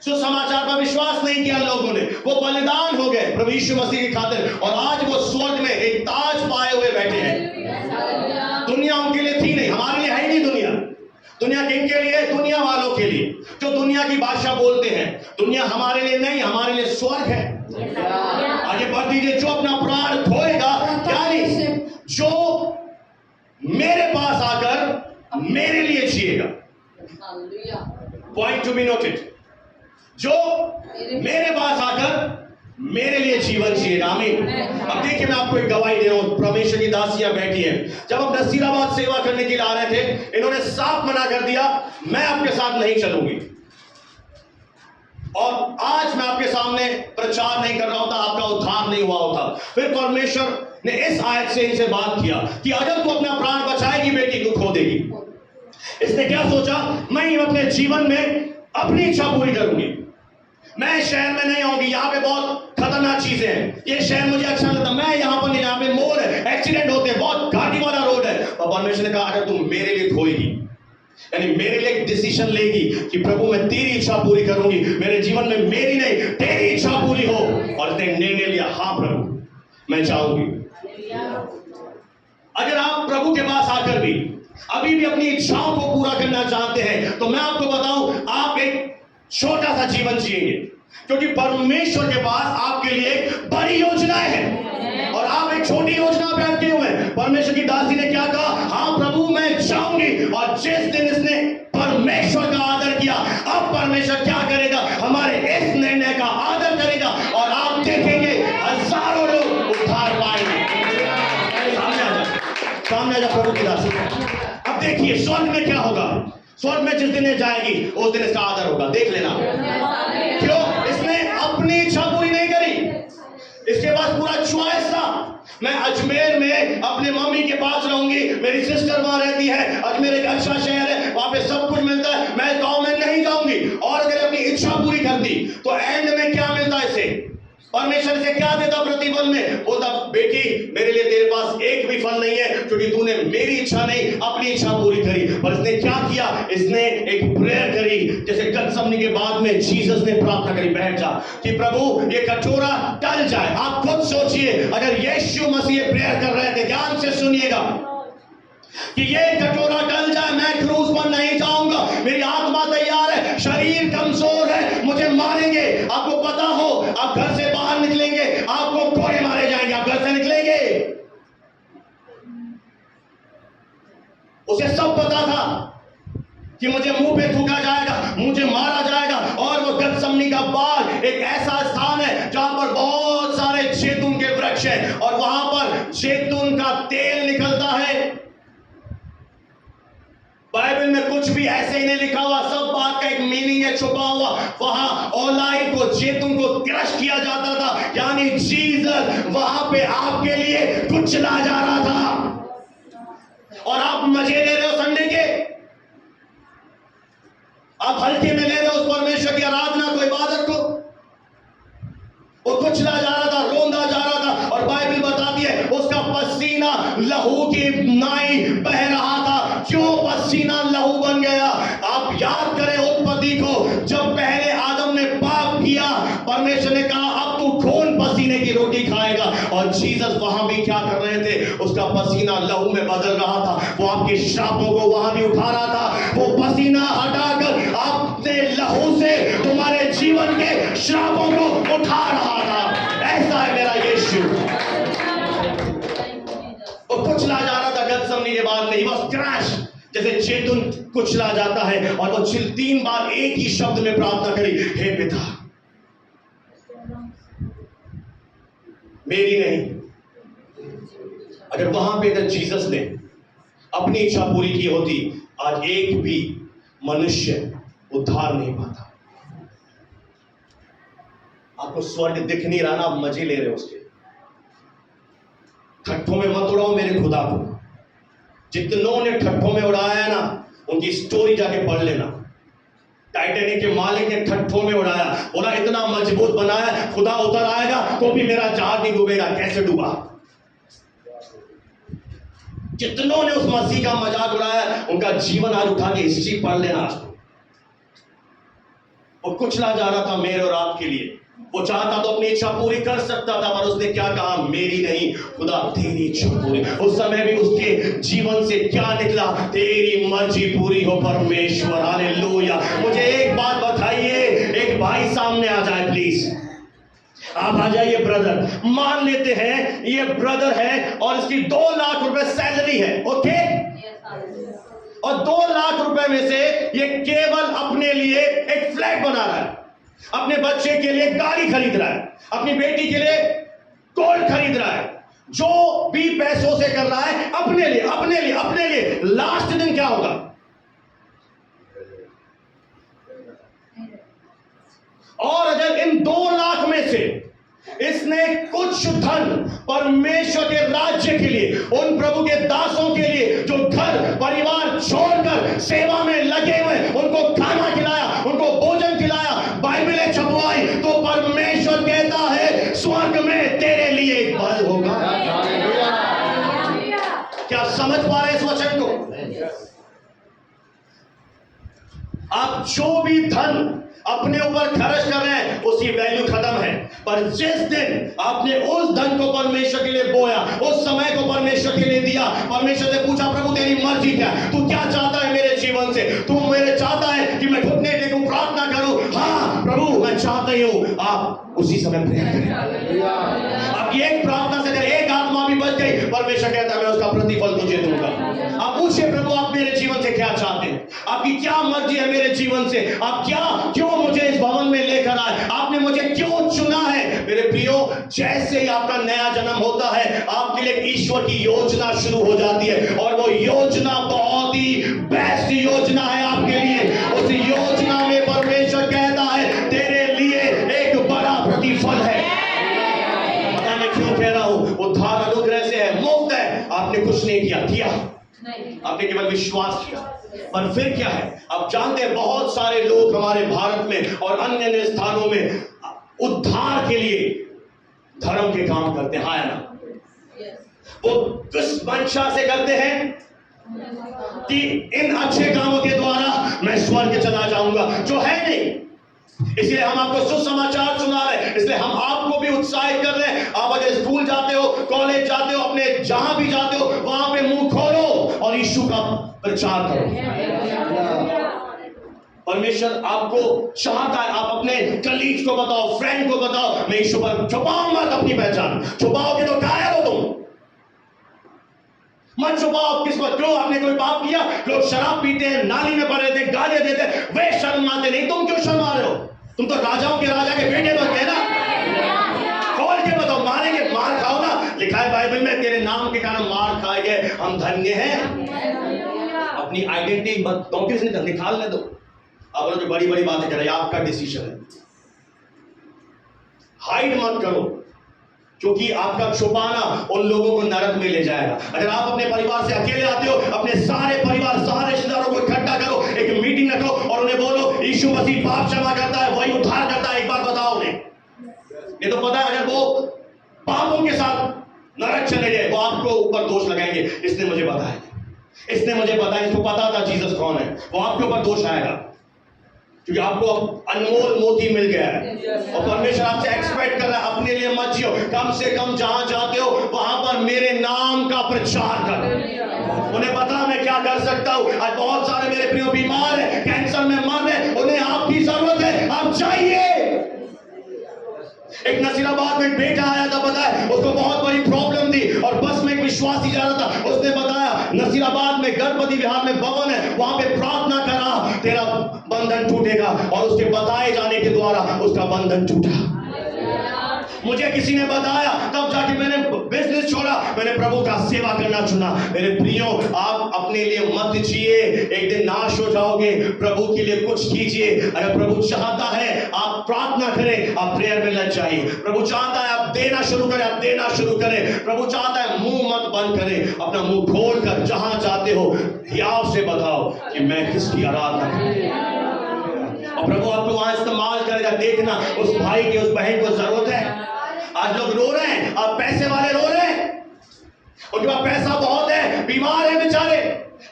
सुसमाचार पर विश्वास नहीं किया लोगों ने, वो बलिदान हो गए प्रभु यीशु मसीह की खातिर, और आज वो स्वर्ग में एक ताज पाए हुए बैठे हैं। दुनिया उनके लिए थी नहीं, हमारे लिए है नहीं दुनिया। दुनिया किनके लिए? दुनिया वालों के लिए, जो दुनिया की भाषा बोलते हैं। दुनिया हमारे लिए नहीं, हमारे लिए स्वर्ग है। आगे बढ़ दीजिए। जो अपना प्राण खोएगा, यानी जो मेरे पास आकर मेरे लिए जिएगा। Point to be noted. जो मेरे पास आकर मेरे लिए जीवन जिएगा। आमीन। अब देखिए, मैं आपको एक गवाही दे रहा हूं। परमेश्वर की दासियां बैठी है। जब हम नसीराबाद सेवा करने के लिए आ रहे थे, इन्होंने साफ मना कर दिया, मैं आपके साथ नहीं चलूंगी। और आज मैं आपके सामने प्रचार नहीं कर रहा होता, आपका उद्धार नहीं हुआ होता। फिर परमेश्वर ने इस आयत से इनसे बात किया कि अगर तू अपना प्राण बचाएगी बेटी, तू खो देगी। इसने क्या सोचा? मैं अपने जीवन में अपनी इच्छा पूरी करूंगी। मैं शहर में नहीं आऊंगी, यहाँ पे बहुत खतरनाक चीजें हैं, ये शहर मुझे अच्छा लगता, मैं यहाँ पर नहीं, यहाँ पे मोड़ है, एक्सीडेंट होते हैं, बहुत घाटी वाला रोड है। और परमेश्वर ने कहा अगर तुम मेरे लिए खोएगी, यानी मेरे लिए एक डिसीजन लेगी कि प्रभु मैं तेरी इच्छा पूरी करूंगी, मेरे जीवन में मेरी नहीं तेरी इच्छा पूरी हो, और इसने निर्णय लिया, हाँ प्रभु मैं चाहूंगी। अगर आप प्रभु के पास आकर भी अभी भी अपनी इच्छाओं को पूरा करना चाहते हैं, तो मैं आपको बताऊं, आप एक छोटा सा जीवन जिएंगे, क्योंकि परमेश्वर के पास आपके लिए एक बड़ी योजनाएं हैं और आप एक छोटी योजना पे अटके हुए हैं। परमेश्वर की दासी ने क्या कहा? हाँ प्रभु मैं चाहूंगी। और जिस दिन इसने परमेश्वर का आदर किया, अब परमेश्वर क्या करेगा? हमारे इस निर्णय का आदर करेगा, और आप देखेंगे हजारों लोग उद्धार पाएंगे। सामने आ जा प्रभु की दासी। अब देखिए स्वर्ग में क्या होगा। स्वर्ग में जिस दिन ये जाएगी उस दिन इसका आदर होगा, देख लेना। क्यों? इसने अपनी इच्छा पूरी नहीं करी, इसके पास पूरा चॉइस था। मैं अजमेर में अपने मम्मी के पास रहूंगी, मेरी सिस्टर वहां रहती है, अजमेर एक अच्छा शहर है, वहां पे सब कुछ मिलता है, मैं गांव में नहीं जाऊंगी। और अगर अपनी इच्छा पूरी करती तो एंड में क्या मिलता है इसे? परमेश्वर से क्या देता प्रतिफल में? बोलता बेटी मेरे लिए तेरे पास एक भी फल नहीं है, क्योंकि तूने मेरी इच्छा नहीं अपनी इच्छा पूरी करी। पर इसने क्या किया? इसने एक प्रेयर करी, जैसे गतसमनी के बाद में जीसस ने प्रार्थना करी, बैठ जा कि प्रभु ये कटोरा टल जाए। आप खुद सोचिए, अगर यीशु मसीह प्रेयर कर रहे थे, ध्यान से सुनिएगा, कि ये कटोरा टल जाए, मैं क्रूस पर नहीं जाऊंगा, मेरी आत्मा तैयार है, शरीर कमजोर है, मुझे मारेंगे। आपको पता हो, आप घर से बाहर निकलेंगे आपको कोड़े मारे जाएंगे, आप घर से निकलेंगे। उसे सब पता था कि मुझे मुंह पे थूका जाएगा, मुझे मारा जाएगा। और वो गतसमनी का बाग एक ऐसा स्थान है जहां पर बहुत सारे जैतून के वृक्ष हैं, और वहां पर जैतून का तेल निकलता है। बाइबल में कुछ भी ऐसे ही नहीं लिखा हुआ, सब बात का एक मीनिंग है छुपा हुआ। वहां ओलाइव को, जैतून को क्रश किया जाता था, यानी जीसस वहां पे आपके लिए कुचला जा रहा था। और आप मजे ले रहे हो संडे के, आप हल्के में ले रहे हो उस परमेश्वर की आराधना को, इबादत को। वो कुचला जा रहा था, रोंदा जा रहा था, और बाइबल बताती है उसका पसीना लहू की नाई बह रहा था। क्यों पसीना लहू बन गया? आप याद करें उत्पत्ति को, जब पहले आदम ने पाप किया, परमेश्वर ने कहा अब तू खून पसीने की रोटी खाएगा। और जीसस वहां भी क्या कर रहे थे, उसका पसीना लहू में बदल रहा था। वो आपके श्रापों को वहां भी उठा रहा था। वो पसीना हटाकर अपने लहू से तुम्हारे जीवन के श्रापों को उठा रहा था। ऐसा है मेरा यीशु। वो कुचला जा रहा था गत्समनी के बाद में, बस क्रैश, जैसे चेतन कुचला जाता है। और वो 3 बार एक ही शब्द में प्रार्थना करी, हे पिता, मेरी नहीं। अगर वहां पे अगर जीसस ने अपनी इच्छा पूरी की होती, आज एक भी मनुष्य उद्धार नहीं पाता। आपको स्वर्ग दिख नहीं रहा ना, आप मजे ले रहे हो उसके। ठट्ठों में मत उड़ाओ मेरे खुदा को। जितनों ने ठट्ठों में उड़ाया है ना, उनकी स्टोरी जाके पढ़ लेना। टाइटैनिक के मालिक ने ठट्ठों में उड़ाया, बोला इतना मजबूत बनाया, खुदा उतर आएगा तो भी मेरा जहाज नहीं डूबेगा। कैसे डूबा? जितनों ने उस मसीह का मजाक उड़ाया, उनका जीवन आज उठा के हिस्ट्री पढ़ लेना। आज वो कुचला जा रहा था मेरे और आपके लिए। वो चाहता तो अपनी इच्छा पूरी कर सकता था, पर उसने क्या कहा, मेरी नहीं खुदा तेरी इच्छा पूरी। उस समय भी उसके जीवन से क्या निकला, तेरी मर्जी पूरी हो परमेश्वर। हालेलुया। मुझे एक बात बताइए, एक भाई सामने आ जाए प्लीज, आप आ जाइए ब्रदर। मान लेते हैं ये ब्रदर है और इसकी 2 लाख रुपए सैलरी है, ओके, और 2 लाख रुपए में से ये केवल अपने लिए एक फ्लैट बना रहा है, अपने बच्चे के लिए गाड़ी खरीद रहा है, अपनी बेटी के लिए गोल्ड खरीद रहा है, जो भी पैसों से कर रहा है अपने लिए, अपने लिए, अपने लिए। लास्ट दिन क्या होगा? और अगर इन 2 लाख में से इसने कुछ धन परमेश्वर के राज्य के लिए, उन प्रभु के दासों के लिए जो घर परिवार छोड़कर सेवा में लगे हुए, उनको खाना खिलाया, उनको भोजन खिलाया, बाइबलें छपवाई, तो परमेश्वर कहता है स्वर्ग में तेरे लिए एक बल होगा। क्या समझ पा रहे हैं इस वचन को? आप जो भी धन अपने ऊपर खर्च कर रहे हैं उसकी वैल्यू खत्म है, पर जिस दिन आपने उस धन को परमेश्वर के लिए बोया, उस समय को परमेश्वर के लिए दिया, परमेश्वर से पूछा प्रभु तेरी मर्जी क्या है, तू क्या चाहता है मेरे जीवन से, तू मेरे चाहता है कि मैं घुटने टेकूं प्रार्थना करूं, हाँ प्रभु मैं चाहता ही हूं, आप उसी समय प्रेयर करें। आपकी एक प्रार्थना से अगर एक आत्मा भी बच गई, परमेश्वर कहता है मैं उसका प्रतिफल तुझे दूंगा। आप पूछिए प्रभु आप मेरे जीवन से क्या चाहते हैं, आपकी क्या मर्जी है मेरे जीवन से, आप क्या क्यों मुझे इस भवन में लेकर आए, आपने मुझे क्यों चुना है। मेरे प्रियो, जैसे ही आपका नया जन्म होता है, आपके लिए ईश्वर की योजना शुरू हो जाती है, और वो योजना बहुत ही बेस्ट योजना है आपके लिए। उस योजना में परमेश्वर कहता है तेरे लिए एक बड़ा प्रतिफल है। पता मैं क्यों कह रहा हूं, उद्धार अनुग्रह से है, मुफ्त है, आपने कुछ नहीं किया, आपने केवल विश्वास किया। पर फिर क्या है, आप जानते हैं बहुत सारे लोग हमारे भारत में और अन्य अन्य स्थानों में उद्धार के लिए धर्म के काम करते हैं, हाँ ना, वो किस मंशा से करते हैं कि इन अच्छे कामों के द्वारा मैं स्वर्ग चला जाऊंगा, जो है नहीं। इसलिए हम आपको सुसमाचार सुना रहे हैं, इसलिए हम आपको भी उत्साहित कर रहे हैं। आप अगर स्कूल जाते हो, कॉलेज जाते हो, अपने जहां भी जाते हो, वहां पे मुंह खोलो और यीशु का प्रचार करो। परमेश्वर आपको चाहता है, आप अपने कलीग्स को बताओ, फ्रेंड को बताओ, मैं यीशु पर छुपाओ मत अपनी पहचान, छुपाओगे तो गायब हो तुम। मत छुपाओ किस पर, क्यों आपने कोई पाप किया, लोग शराब पीते हैं, नाली में पड़े थे, गालियां देते हैं, वे शर्माते नहीं, तुम क्यों शर्मा रहे हो? तुम तो राजाओं के राजा के बेटे बनते हैं ना। खोल के बताओ, मारेंगे, मार खाओ ना, लिखा है बाइबल में तेरे नाम के कारण मार खाए गए, हम धन्य हैं। अपनी आइडेंटिटी मत डॉक्टर से निकालने दो। आप लोग जो बड़ी बड़ी बातें कर रहे हैं, आपका डिसीजन है, हाइड मत करो, क्योंकि आपका छुपाना उन लोगों को नरक में ले जाएगा। अगर आप अपने परिवार से अकेले आते हो, अपने सारे परिवार, सारे रिश्तेदारों को इकट्ठा करो, एक मीटिंग रखो और उन्हें बोलो यीशु मसीह पाप क्षमा करता है, वही उद्धार करता है, एक बार बताओ उन्हें। ये तो पता है, अगर वो पापों के साथ नरक चले गए, वो आपको ऊपर दोष लगाएंगे, इसने मुझे बताया, इसने मुझे बताया, इसको पता था जीसस कौन है, वो आपके ऊपर दोष आएगा। क्योंकि आपको अब अनमोल मोती मिल गया है और परमेश्वर आपसे एक्सपेक्ट कर रहा है अपने लिए मत जियो, कम से कम जहां जाते हो वहां पर मेरे नाम का प्रचार कर। उन्हें पता मैं क्या कर सकता हूं। आज बहुत सारे मेरे प्रिय बीमार है, कैंसर में मर है, उन्हें आपकी जरूरत है, आप चाहिए। एक नसीराबाद में एक बेटा आया था, पता है उसको बहुत बड़ी प्रॉब्लम थी और बस में एक विश्वासी जा रहा था, उसने बताया नसीराबाद में गणपति विहार में भवन है, वहां पे प्रार्थना करा तेरा बंधन टूटेगा, और उसके बताए जाने के द्वारा उसका बंधन टूटा। मुझे किसी ने बताया, तब जाके मैंने बिजनेस छोड़ा, मैंने प्रभु का सेवा करना चुना। मेरे प्रियो, आप अपने लिए मत जिए, एक दिन नाश हो जाओगे। प्रभु के लिए कुछ कीजिए। अगर प्रभु चाहता है आप प्रार्थना करें, आप प्रेयर में लग जाइए। प्रभु चाहता है आप देना शुरू करें, आप देना शुरू करें। प्रभु चाहता है मुंह मत बंद करें, अपना मुंह खोल कर जहां जाते हो हियाव से बताओ कि मैं किसकी आराधना करूं, और प्रभु आपको वहां इस्तेमाल करेगा। देखना उस भाई की, उस बहन को जरूरत है। आज लोग रो रहे हैं, आप पैसे वाले रो रहे हैं, उनके पास पैसा बहुत है, बीमार है बेचारे,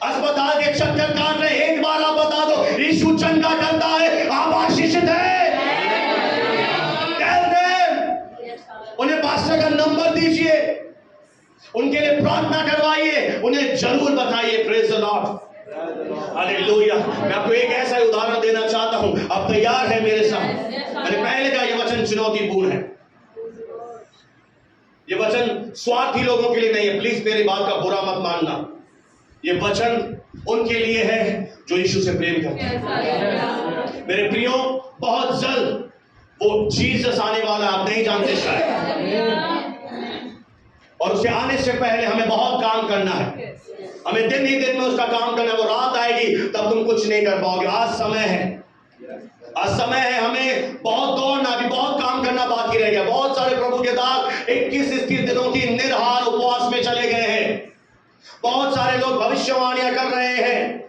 अस्पताल के चक्कर काट रहे हैं। एक बार आप बता दो यीशु चंगा करता है, आप आशीषित है। उन्हें पास्टर का नंबर दीजिए, उनके लिए प्रार्थना करवाइए, उन्हें जरूर बताइए। Praise the Lord, hallelujah. मैं आपको एक ऐसा उदाहरण देना चाहता हूं, आप तैयार हैं मेरे साथ? मैंने पहले कहा यह वचन चुनौतीपूर्ण है, ये वचन स्वार्थी लोगों के लिए नहीं है, प्लीज मेरी बात का बुरा मत मानना। ये वचन उनके लिए है जो यीशु से प्रेम करते हैं। मेरे प्रियो, बहुत जल्द वो जीसस आने वाला, आप नहीं जानते शायद, और उसके आने से पहले हमें बहुत काम करना है। हमें दिन ही दिन में उसका काम करना है। वो रात आएगी तब तुम कुछ नहीं कर पाओगे। आज समय है, आज समय है, हमें बहुत दौड़ना, भी बहुत काम करना बाकी रह गया। बहुत सारे प्रभु के दास 21-21 दिनों की निर्हार उपवास में चले गए हैं। बहुत सारे लोग भविष्यवाणियां कर रहे हैं।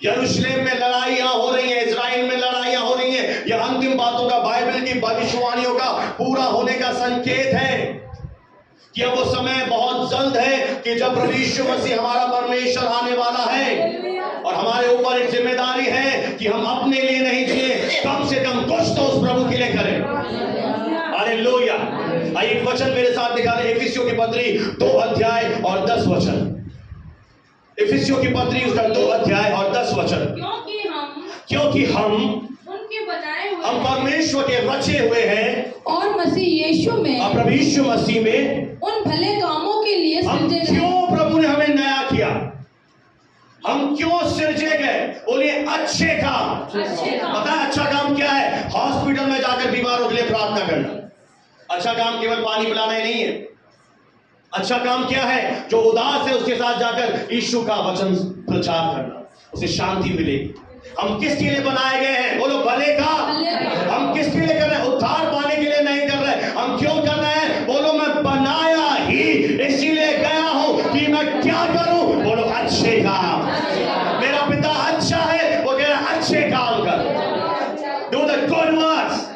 यरूशलेम में लड़ाइयां हो रही हैं, इजराइल में लड़ाइयां हो रही हैं। यह अंतिम बातों का, बाइबल की भविष्यवाणियों का पूरा होने का संकेत है कि अब वो समय बहुत जल्द है कि जब प्रभु यीशु मसीह हमारा परमेश्वर आने वाला है, और हमारे ऊपर एक जिम्मेदारी है कि हम अपने लिए नहीं जिए, कम से कम कुछ तो उस प्रभु के लिए करें। हालेलुया। आइए एक वचन मेरे साथ निकालें, इफिसियों की पत्री 2 अध्याय और 10 वचन। इफिसियों की पत्री उसका 2 अध्याय और 10 वचन। क्योंकि हम उनके बनाए हुए, हम परमेश्वर के रचे हुए हैं, और मसीह यीशु में, और प्रभु यीशु मसीह में उन भले कामों के लिए हम सृजे गए। क्यों प्रभु ने हमें नया किया, हम क्यों सृजे गए? बोलिए अच्छे काम। पता है अच्छा काम क्या है? हॉस्पिटल में जाकर बीमारों के लिए प्रार्थना करना। अच्छा काम केवल पानी पिलाना ही नहीं है। अच्छा काम क्या है? जो उदास है उसके साथ जाकर यीशु का वचन प्रचार करना, उसे शांति मिलेगी। हम किसके लिए बनाए गए हैं? बोलो भले का। हम किसके लिए कर रहे हैं? उद्धार पाने के लिए नहीं कर रहे। हम क्यों कर रहे हैं? बोलो मैं बनाया ही इसीलिए गया हूं कि मैं क्या करूं? बोलो अच्छे काम। मेरा पिता अच्छा है, वो कह रहा है अच्छे काम कर, do the good works.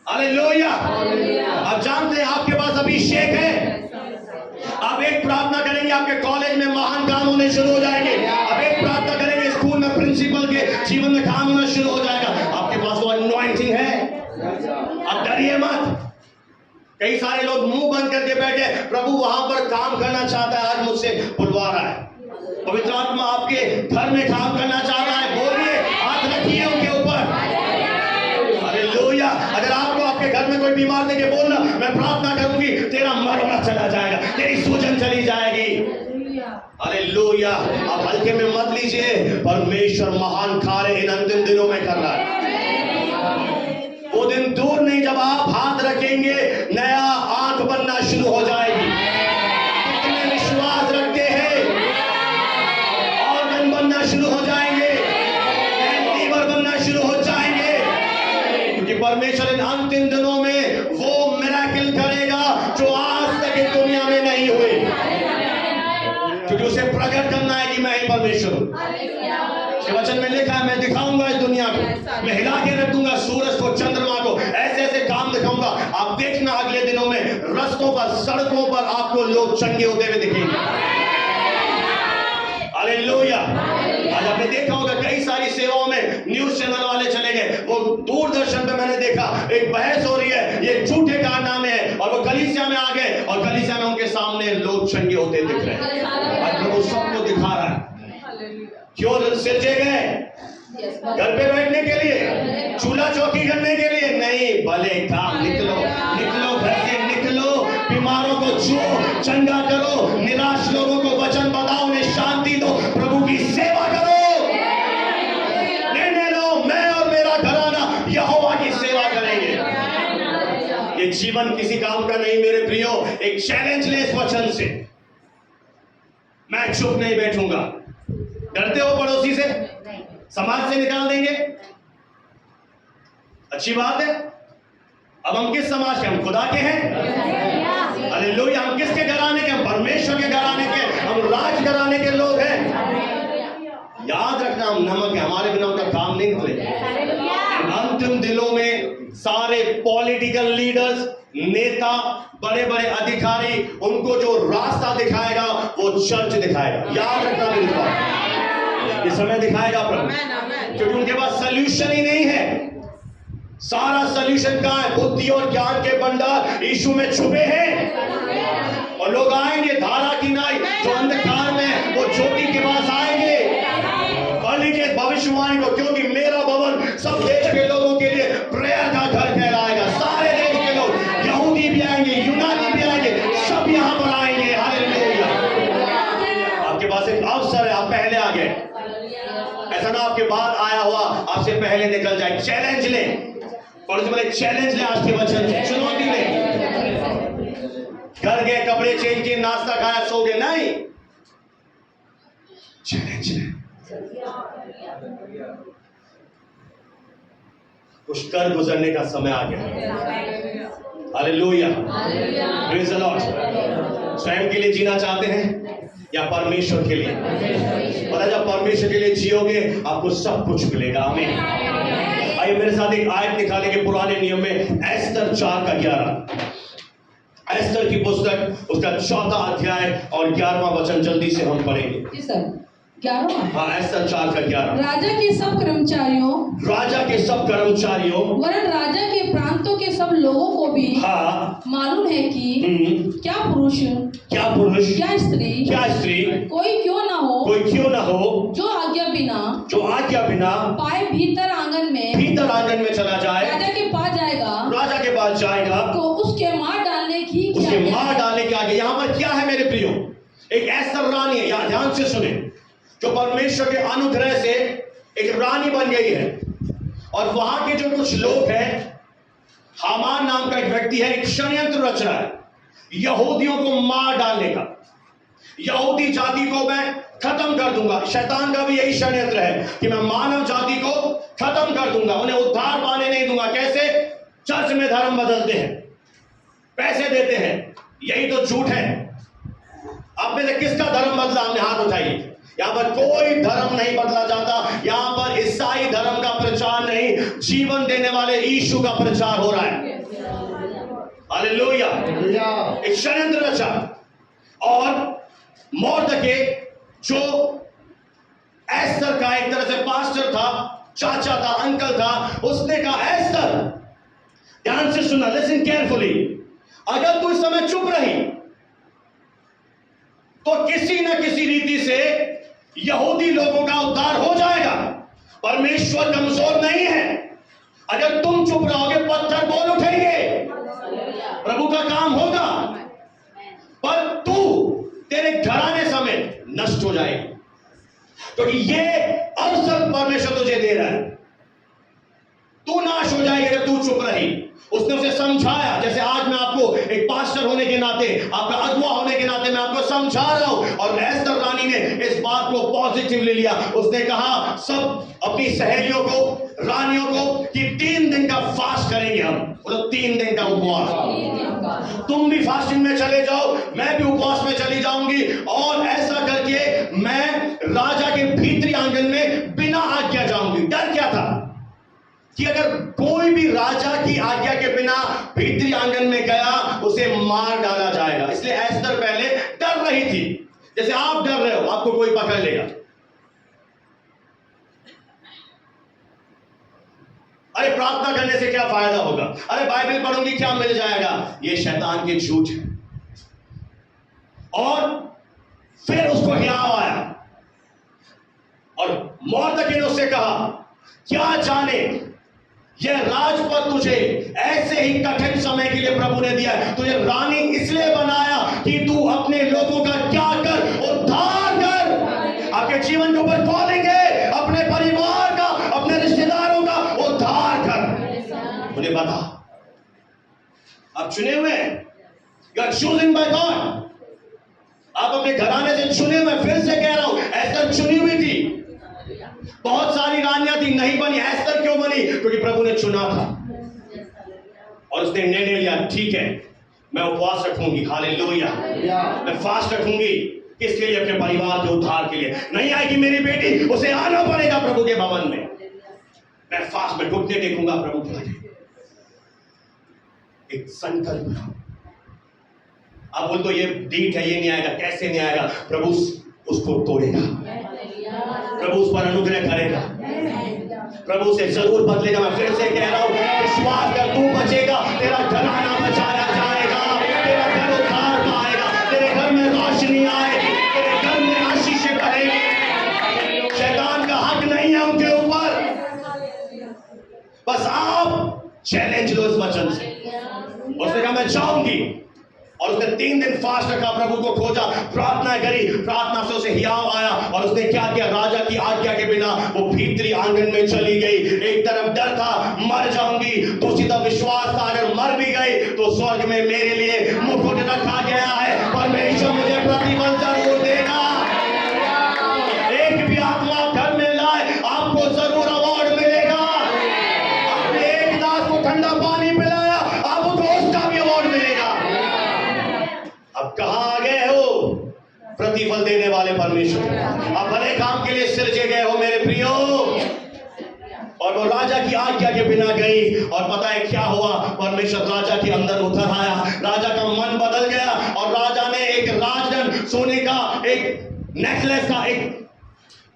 Hallelujah. आप जानते हैं आपके पास अभिषेक है, आप एक प्रार्थना करेंगे आपके कॉलेज में महान काम होने शुरू हो जाएंगे। आप एक प्रार्थना करेंगे स्कूल में प्रिंसिपल के जीवन में काम होना शुरू हो जाएगा। आपके पास वो अनॉइंटिंग है, आप डरिए मत। कई सारे लोग मुंह बंद करके बैठे, प्रभु वहां पर काम करना चाहता है, आज मुझसे बुलवा रहा है। पवित्र आत्मा आपके घर में काम करना चाहता है, बोलिए, हाथ रखिए उनके ऊपर। हालेलुया। अगर आपको आपके घर में कोई बीमार देखे, बोलना मैं प्रार्थना करूंगी, तेरा मरना चला जाएगा, तेरी सूजन चली जाएगी। हालेलुया। आप हल्के में मत लीजिए, परमेश्वर महान कार्य इन अंतिम दिनों में कर रहा है। वो दिन दूर नहीं जब आप हाथ रखेंगे नया आंख बनना शुरू हो जाएगी। कितने विश्वास रखते हैं? ऑर्गन बनना शुरू हो जाएंगे, लीवर बनना शुरू हो जाएंगे, क्योंकि परमेश्वर इन अंतिम दिनों में वो मिरेकल करेगा जो आज तक इस दुनिया में नहीं हुए, क्योंकि उसे प्रकट करना है कि मैं ही परमेश्वर हूं। वचन में लिखा है मैं दिखाऊंगा इस दुनिया को, मैं हिला के रख दूंगा सूरज को, चंद्रमा को, ऐसे ऐसे काम दिखाऊंगा। आप देखना अगले दिनों में रास्तों पर, सड़कों पर आपको लोग चंगे होते हुए दिखेंगे। हालेलुया। आज आपने देखा होगा कई सारी सेवाओं में न्यूज चैनल वाले एक बहस हो रही है, ये झूठे कारनामे हैं, और वो कलीसिया में आ गए और कलीसिया में उनके सामने लोग चंगे होते दिख रहे हैं। आज प्रभु सबको दिखा रहा है। क्यों सिरजे गए? घर पे बैठने के लिए, चूल्हा चौकी करने के लिए नहीं, भले काम। निकलो निकलो, घर से निकलो, बीमारों को छुओ, चंगा करो, निराश लोगों को वचन बताओ, उन्हें शांति दो, प्रभु की सेवा करो। निर्णय लो, मैं और मेरा घराना यहोवा की सेवा करेंगे। ये जीवन किसी काम का नहीं मेरे प्रियो। एक चैलेंज ले इस वचन से। मैं चुप नहीं बैठूंगा। डरते हो पड़ोसी से? समाज से निकाल देंगे? अच्छी बात है। अब हम किस समाज के? हम खुदा के हैं। हालेलुया। हम किसके घराने के? हम परमेश्वर के घराने के, हम राज घराने के लोग हैं। याद रखना, हम नमक है, हमारे बिना उनका काम नहीं निकलेगा। अंतिम दिनों में सारे पॉलिटिकल लीडर्स, नेता, बड़े बड़े अधिकारी, उनको जो रास्ता दिखाएगा वो चर्च दिखाएगा। याद रखना मेरी बात, ये समय दिखाएगा प्रभु, क्योंकि उनके पास सल्यूशन ही नहीं है। सारा सल्यूशन कहां है? बुद्धि और ज्ञान के भंडार यीशु में छुपे हैं। और लोग आएंगे धारा की नाई, जो अंधकार में वो ज्योति के पास आएंगे। पढ़ लीजिए भविष्यवाणी को, क्योंकि मेरा भवन सब देश के लोगों के लिए प्रेयर का घर कहलाएगा। सारे देश के लोग, यहूदी भी आएंगे, यूनानी भी आएंगे, सब यहां पर आएंगे। हालेलुया। आपके पास एक अवसर है, आप पहले आ गए। ऐसा ना आपके बाद आया हुआ आपसे पहले निकल जाए। चैलेंज ले, और बोले चैलेंज ले, आज के वचन से चुनौती ले। घर गए, कपड़े चेंज किए, नाश्ता खाया, सो गए, नहीं। चैलेंज ले, कुछ कर गुजरने का समय आ गया। Hallelujah, praise the Lord. स्वयं के लिए जीना चाहते हैं या परमेश्वर के लिए? पता, जब परमेश्वर के लिए जियोगे आपको सब कुछ मिलेगा। आमीन। आइए मेरे साथ एक आयत निकालेंगे पुराने नियम में, एस्तर 4:11। एस्तर की पुस्तक, उसका 4था अध्याय और 11वां वचन जल्दी से हम पढ़ेंगे। जी सर, 11वां। हाँ, एस्तर 4:11। राजा के सब कर्मचारियों वरन राजा के प्रांतों के सब लोगों को भी हाँ मालूम है कि क्या पुरुष क्या स्त्री कोई क्यों ना हो जो आज्ञा बिना पाए भीतर आंगन में चला जाए, राजा के पास जाएगा तो उसके मार डालने के आगे। यहाँ पर क्या है मेरे प्रियो? एक एस्तर रानी है। यहाँ ध्यान से सुने, जो परमेश्वर के अनुग्रह से एक रानी बन गई है। और वहां के जो कुछ लोग हैं, हामान नाम का एक व्यक्ति है, एक षड्यंत्र रच रहा है यहूदियों को मार डालने का। यहूदी जाति को मैं खत्म कर दूंगा। शैतान का भी यही षड्यंत्र है कि मैं मानव जाति को खत्म कर दूंगा, उन्हें उद्धार पाने नहीं दूंगा। कैसे? चर्च में धर्म बदलते हैं, पैसे देते हैं, यही तो झूठ है। आप में से किसका धर्म बदला? हमने हाथ उठाइए। यहां पर कोई धर्म नहीं बदला जाता। यहां पर ईसाई धर्म का प्रचार नहीं, जीवन देने वाले यीशु का प्रचार हो रहा है। हालेलुया। एक षड्यंत्र रचा, और मोर्दके जो एस्तर का एक तरह से पास्टर था, चाचा था, अंकल था, उसने कहा एस्तर, ध्यान से सुना, लिसन केयरफुली, अगर तू इस समय चुप रही तो किसी न किसी रीति से यहूदी लोगों का उद्धार हो जाएगा। परमेश्वर कमजोर नहीं है। अगर तुम चुप रहोगे पत्थर बोल उठेंगे, प्रभु का काम होगा, पर तू तेरे घराने समेत नष्ट हो जाएगी। क्योंकि ये अवसर परमेश्वर तुझे दे रहा है। तू नाश हो जाएगी अगर तू चुप रही। उसने उसे समझाया, जैसे आज मैं आपको एक पास्टर होने के नाते, आपका अगुआ होने के नाते मैं आपको समझा रहा हूं। और एस्तर रानी ने इस बात को पॉजिटिवली लिया। उसने कहा सब अपनी सहेलियों को, रानियों को, कि 3 दिन का फास्ट करेंगे हम। बोलो 3 दिन का उपवास। तुम भी फास्टिंग में चले जाओ, मैं भी उपवास में चली जाऊंगी, और ऐसा करके मैं राजा के भीतरी आंगन में बिना आज्ञा जाऊंगी। डर क्या था? कि अगर कोई भी राजा की आज्ञा के बिना भीतरी आंगन में गया उसे मार डाला जाएगा। इसलिए एस्तर पहले डर रही थी, जैसे आप डर रहे हो आपको कोई पकड़ लेगा। अरे प्रार्थना करने से क्या फायदा होगा, अरे बाइबल पढ़ूंगी क्या मिल जाएगा, ये शैतान के झूठ है। और फिर उसको हियाव आया और मोर्दकै ने उससे कहा, क्या जाने यह राजपद तुझे ऐसे ही कठिन समय के लिए प्रभु ने दिया है, तुझे रानी इसलिए बनाया कि तू अपने लोगों का क्या कर, उद्धार कर। आपके जीवन के ऊपर कॉलिंग है, अपने परिवार का, अपने रिश्तेदारों का उद्धार कर। मुझे बता, आप चुने हुए हैं, you are choosing by God. आप अपने घराने से चुने हुए, फिर से कह रहा हूं, एस्तर चुनी हुई थी। बहुत सारी रानियां थी, नहीं बनी। एस्तर क्यों बनी? क्योंकि प्रभु ने चुना था और उसने निर्णय लिया, ठीक है मैं उपवास रखूंगी, हालेलुया, मैं फास्ट रखूंगी। किसके लिए? अपने परिवार के उद्धार के लिए। नहीं आएगी मेरी बेटी, उसे आना पड़ेगा प्रभु के भवन में। मैं फास्ट में घुटने टेकूंगा प्रभु के आगे। एक संकल्प। अब बोल तो ये डीठ है, ये नहीं आएगा, कैसे नहीं आएगा? प्रभु उसको तोड़ेगा, प्रभु उस पर अनुग्रह करेगा, प्रभु से जरूर बदलेगा। मैं फिर से कह रहा हूं, विश्वास कर, तू बचेगा, तेरा घराना बचाया जाएगा, तेरा घर उद्धार पाएगा, तेरे घर में रोशनी आएगी, तेरे घर में आशीष बढ़ेगी। शैतान का हक नहीं है उनके ऊपर। बस आप चैलेंज लो इस वचन से। उसने कहा मैं जाऊंगी, और उसने 3 दिन फास्ट रखा, प्रभु को खोजा, प्रार्थना करी, प्रार्थना से उसे हियाव आया। और उसने क्या किया? राजा की आज्ञा के बिना वो भीतरी आंगन में चली गई। एक तरफ डर था, मर जाऊंगी, दूसरी तरफ विश्वास था, अगर मर भी गई तो स्वर्ग में मेरे लिए मुकुट रखा गया है, परमेश्वर मुझे प्रतिफल जरूर देगा। एक भी आत्मा घर में लाए, आपको जरूर अवार्ड मिलेगा। आपने एक दास को ठंडा पानी पिलाया, आपको उसका भी अवार्ड मिलेगा। अब कहां आ गए हो? प्रतिफल देने वाले परमेश्वर। अब भले काम के लिए सिरजे गए हो मेरे प्रियो। और वो राजा की आज्ञा के बिना गई, और पता है क्या हुआ? परमेश्वर राजा के अंदर उतर आया, राजा का मन बदल गया, और राजा ने एक राजदंड, सोने का एक नेकलेस का एक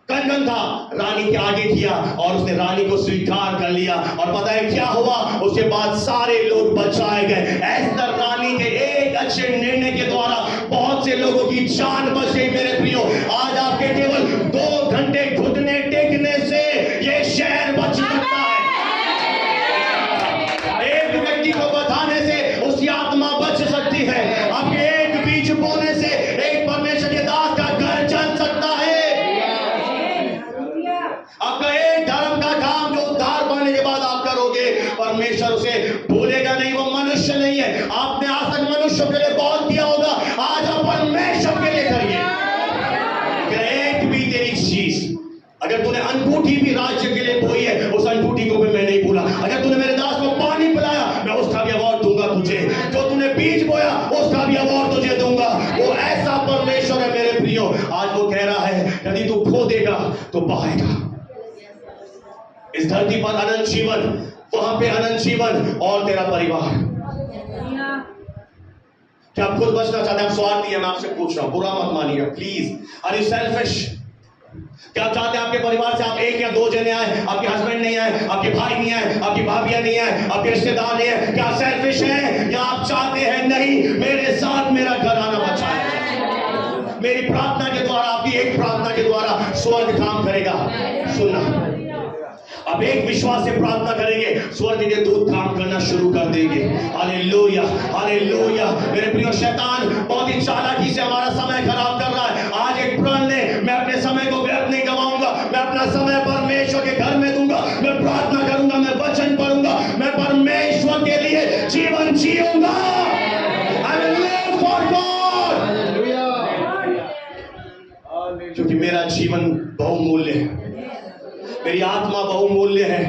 कंगन था, रानी के आगे किया, और उसने रानी को स्वीकार कर लिया। और पता है क्या हुआ? उसके बाद सारे लोग बचाए गए। एस्तर रानी के एक अच्छे निर्णय के द्वारा बहुत से लोगों की जान बच गई मेरे प्रियो। आज आपके केवल 2 घंटे घुटने टेकने से ये शहर बच सकता है। एक व्यक्ति को बताने से उसकी आत्मा बच सकती है। आपके एक बीज बोने से एक परमेश्वर के दास का घर चल सकता है। आपका एक धर्म का काम जो उद्धार पाने के बाद आप करोगे, परमेश्वर उसे भूलेगा नहीं। वो मनुष्य नहीं है। आपने आज तक मनुष्य के लिए बहुत किया होगा, आज आप परमेश्वर के लिए करिए। एक भी तेरी चीज, अगर तूने अंगूठी भी राज्य के लिए बोई है, उस अंगूठी को भी मैं नहीं भूला। अगर तूने मेरे दास को पानी पिलाया, मैं उसका भी अवार्ड दूंगा तुझे। जो तूने बीज बोया, उसका भी अवार्ड तुझे दूंगा। वो ऐसा परमेश्वर है मेरे प्रियो। आज वो कह रहा है, यदि तू खो देगा तो पाएगा। इस धरती पर अनंत जीवन, वहां पे अनंत जीवन, और तेरा परिवार। क्या आप खुद बचना चाहते हैं? आप स्वार्थी हैं, मैं आपसे पूछ रहा हूं, बुरा मत मानिएगा प्लीज। Are you selfish? क्या आप चाहते हैं आपके परिवार से आप 1 या 2 जने आए, आपके हस्बैंड नहीं आए, आपके भाई नहीं आए, आपकी भाभियां नहीं आए, आपके रिश्तेदार नहीं आए? क्या सेल्फिश है, या आप चाहते हैं नहीं मेरे साथ मेरा घराना बचाए? मेरी प्रार्थना के द्वारा, आपकी एक प्रार्थना के द्वारा स्वर्ग काम करेगा। सुनना, अब एक विश्वास से प्रार्थना करेंगे, स्वर्ग के दूत काम करना शुरू कर देंगे। Hallelujah, hallelujah. मेरे प्रिय, शैतान बहुत ही चालाकी से हमारा समय खराब कर रहा है। आज एक प्रण ले, मैं अपने समय को व्यर्थ नहीं गवाऊंगा, मैं अपना समय परमेश्वर के घर में दूंगा, मैं प्रार्थना करूंगा, मैं वचन पढ़ूंगा, मैं परमेश्वर के लिए जीवन जीऊंगा। I will live for God। क्योंकि मेरा जीवन बहुमूल्य है, मेरी आत्मा बहुमूल्य है।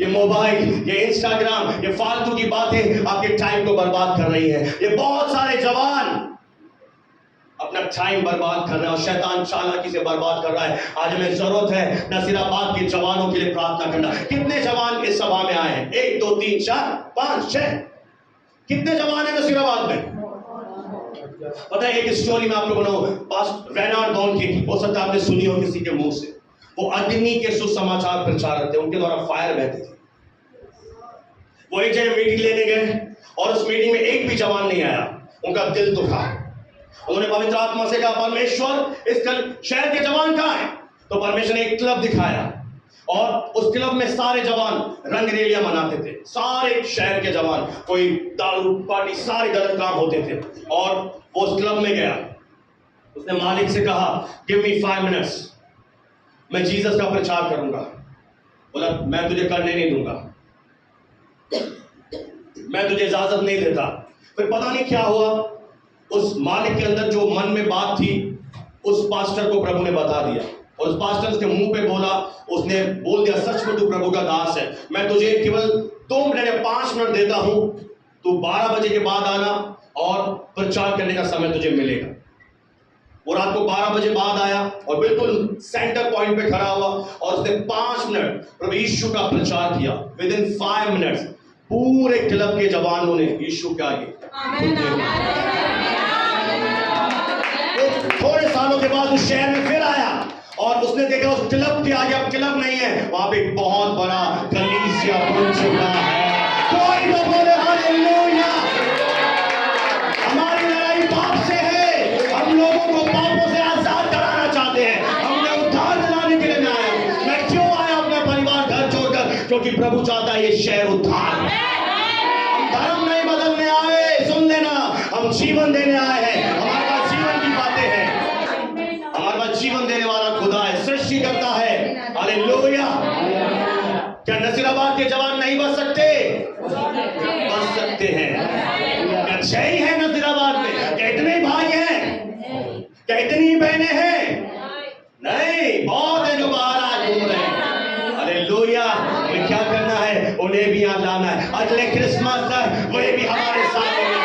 ये मोबाइल, ये इंस्टाग्राम, ये फालतू की बातें आपके टाइम को बर्बाद कर रही है। ये बहुत सारे जवान अपना टाइम बर्बाद कर रहे हैं, और शैतान चालाकी से बर्बाद कर रहा है। आज हमें जरूरत है नसीराबाद के जवानों के लिए प्रार्थना करना। कितने जवान इस सभा में आए हैं? 1 2 3 4 5 6। कितने जवान है नसीराबाद में? पता है, एक स्टोरी में आप लोगों को पास रेनाल्ड बॉन की, हो सकता है आपने सुनी हो किसी के मुंह से। वो अग्नि के सुसमाचार प्रचारक थे, उनके द्वारा फायर बहती थी। वो एक जगह मीटिंग लेने गए और उस मीटिंग में एक भी जवान नहीं आया। उनका दिल दुखा। उन्होंने पवित्र आत्मा से कहा, परमेश्वर इस शहर के जवान कहाँ हैं? तो परमेश्वर ने एक क्लब दिखाया और उस क्लब में सारे जवान रंगरेलियां मनाते थे। सारे शहर के जवान, कोई दारू पार्टी, सारे गलत काम होते थे। और वो उस क्लब में गया, उसने मालिक से कहा, गिव मी 5 मिनट्स, मैं जीसस का प्रचार करूंगा। बोला, मैं तुझे करने नहीं दूंगा, मैं तुझे इजाजत नहीं देता। फिर पता नहीं क्या हुआ, उस मालिक के अंदर जो मन में बात थी उस पास्टर को प्रभु ने बता दिया और उस पास्टर उसके मुंह पे बोला, उसने बोल दिया, सच में तू प्रभु का दास है, मैं तुझे केवल 2 मिनट या 5 मिनट देता हूं, तू 12 बजे के बाद आना और प्रचार करने का समय तुझे मिलेगा। वो रात को 12 बजे बाद आया और बिल्कुल सेंटर पॉइंट पे खड़ा हुआ और उसने 5 मिनट प्रभु यीशु का प्रचार किया। विद इन 5 मिनट्स पूरे क्लब के जवानों ने यीशु के आगे। थोड़े सालों के बाद उस शहर में फिर आया और उसने देखा उस क्लब के आगे अब क्लब नहीं है, वहां पे एक बहुत बड़ा कलीसिया बन चुका है। कोई तो बोले हालेलुया। हमारी लड़ाई पाप से है, हम लोगों को पापों से आजाद कराना चाहते हैं। हमने उद्धार दिलाने के लिए मैं आया। मैं क्यों आया अपना परिवार घर छोड़कर? क्योंकि प्रभु चाहता है ये शहर उद्धार। हम धर्म नहीं बदलने आए, सुन लेना, हम जीवन देने आए हैं। हमारे पास जीवन की बातें हैं, हमारे पास जीवन देने वाला खुदा है, सृष्टि करता है। हालेलुया। क्या नसीराबाद के जवान नहीं बच सकते? बच सकते हैं। क्या 6 है नसीराबाद में? क्या इतने भाई हैं? क्या इतनी बहनें हैं? नहीं, बहुत है जो बाहर आज घूम रहे हैं। हालेलुया। हमें क्या करना है? उन्हें भी यहाँ लाना है। अगले क्रिसमस तक वे भी हमारे साथ होंगे।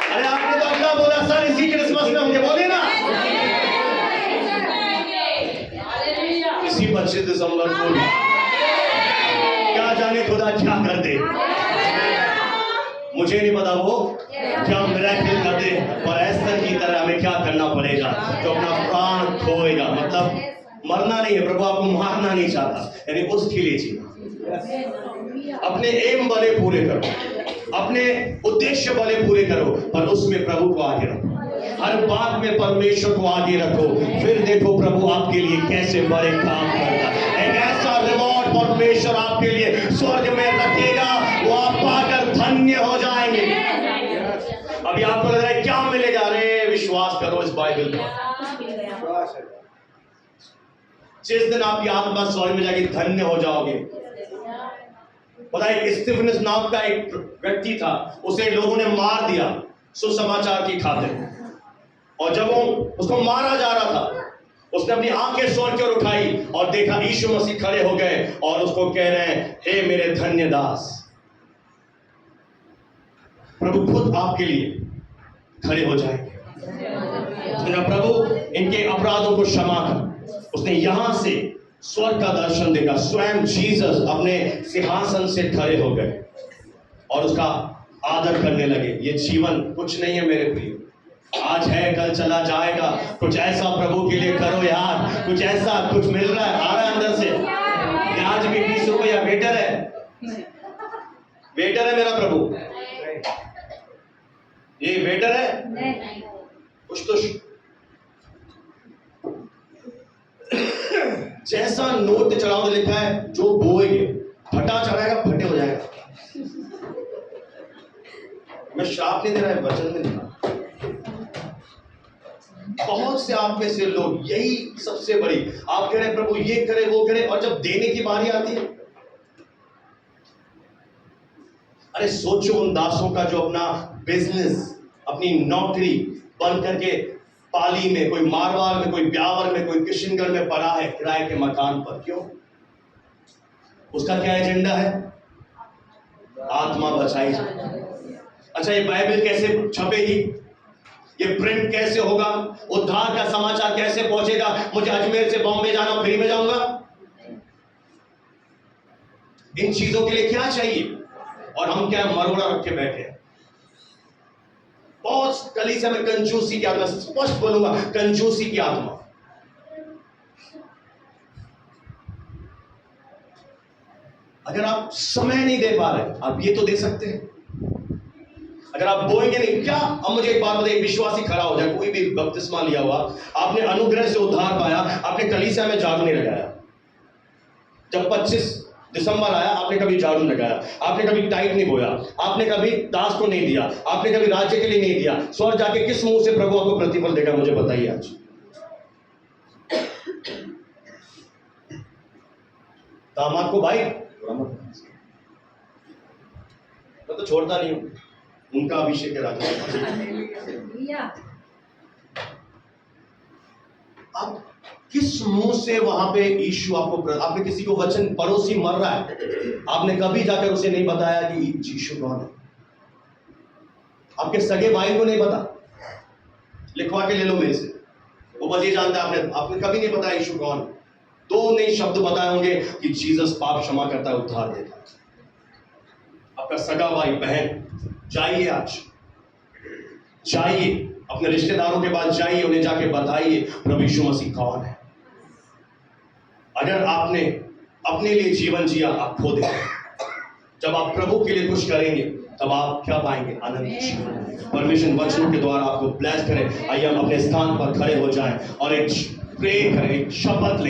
अरे आपने तो अगला बोला सर, इसी क्रिसमस में होंगे, बोले ना। इसी 25 दिसंबर को क्या जाने खुदा क्या कर दे, मुझे नहीं पता वो क्या मिरेकल कर दे। और एस्तर की तरह हमें क्या करना पड़ेगा? जो अपना प्राण खोएगा, मतलब मरना नहीं है, प्रभु आपको मारना नहीं चाहता, यानी उसके लिए जीना। अपने एम वाले पूरे करो, अपने उद्देश्य वाले पूरे करो, पर उसमें प्रभु को आगे रखो। हर बात में परमेश्वर को आगे रखो, फिर देखो प्रभु आपके लिए कैसे बड़े काम करता है। एक ऐसा रिवॉर्ड परमेश्वर आपके लिए स्वर्ग में रखेगा, वो आप पाकर धन्य हो जाएंगे। अभी आपको लग रहा है क्या मिलेगा? अरे विश्वास करो इस बाइबल पर। जिस दिन आपकी आत्मा स्वर्ग में जाएगी धन्य हो जाओगे। पता है, स्टीफनस नाम का एक व्यक्ति था, उसे लोगों ने मार दिया सुसमाचार की खातिर। और जब वो उसको मारा जा रहा था, उसने अपनी आंखें स्वर्ग की ओर उठाई और देखा यीशु मसीह खड़े हो गए और उसको कह रहे हैं, हे मेरे धन्य दास। प्रभु खुद आपके लिए खड़े हो जाएंगे। प्रभु इनके अपराधों को क्षमा कर। उसने यहां से स्वर्ग का दर्शन देखा, स्वयं जीसस अपने सिंहासन से खड़े हो गए और उसका आदर करने लगे। ये जीवन कुछ नहीं है मेरे प्रिय, आज है कल चला जाएगा। कुछ ऐसा प्रभु के लिए करो यार, कुछ ऐसा, कुछ मिल रहा है, आ रहा है अंदर से। आज भी 20 रुपया वेटर है, वेटर है मेरा प्रभु, ये वेटर है। कुछ तो जैसा नोट चढ़ाओ लिखा है, जो बोएंगे फटा चढ़ाएगा, फटे हो जाएगा। मैं श्राप नहीं दे रहा है, वचन में दिखा। बहुत से आप में से लोग यही सबसे बड़ी, आप कह रहे प्रभु ये करे वो करे, और जब देने की बारी आती है, अरे सोचो उन दासों का जो अपना बिजनेस, अपनी नौकरी बंद करके पाली में, कोई मारवाड़ में, कोई ब्यावर में, कोई किशनगढ़ में पड़ा है किराए के मकान पर। क्यों? उसका क्या एजेंडा है? आत्मा बचाई जाए। अच्छा, ये बाइबल कैसे छपेगी? ये प्रिंट कैसे होगा? उद्धार का समाचार कैसे पहुंचेगा? मुझे अजमेर से बॉम्बे जाना, फ्री में जाऊंगा? इन चीजों के लिए क्या चाहिए? और हम क्या मरोड़ा रख के बैठे हैं। बहुत कलीसिया में कंजूसी की आत्मा, स्पष्ट बोलूंगा, कंजूसी की आत्मा। अगर आप समय नहीं दे पा रहे, आप ये तो दे सकते हैं। अगर आप बोएंगे नहीं, क्या अब मुझे एक बात बताइए, विश्वासी खड़ा हो जाए, कोई भी बपतिस्मा लिया हुआ, आपने अनुग्रह से उद्धार पाया, आपने कलीसिया में झाड़ू नहीं लगाया। जब 25 दिसंबर आया, आपने कभी झाड़ू नहीं लगाया, आपने कभी टाइट नहीं बोया, आपने कभी दास को नहीं दिया, आपने कभी राज्य के लिए नहीं दिया। स्वर्ग जाके किस मुंह से प्रभु आपको प्रतिफल देगा, मुझे बताइए आज। दामाद को भाई मैं तो छोड़ता नहीं हूं, उनका अभिषेक है राजा। आप किस मुंह से वहां पे यीशु आपने किसी को वचन, पड़ोसी मर रहा है, आपने कभी जाकर उसे नहीं बताया कि यीशु कौन है? आपके सगे भाई को नहीं पता, लिखवा के ले लो मेरे से, वो बस ये जानता है, आपने कभी नहीं बताया यीशु कौन। दो नहीं शब्द बताए होंगे कि जीसस पाप क्षमा करता है, उद्धार देता है। आपका सगा भाई बहन, जाइए आज, जाइए अपने रिश्तेदारों के पास, जाइए उन्हें जाके बताइए प्रभु यीशु मसीह कौन है। अगर आपने अपने लिए जीवन जिया, आप खो देंगे। जब आप प्रभु के लिए कुछ करेंगे, तब आप क्या पाएंगे? आनंद जीवन। परमेश्वर वचनों के द्वारा आपको ब्लेस करे। आइए हम अपने स्थान पर खड़े हो जाएं और एक प्रे करें, एक शपथ लें।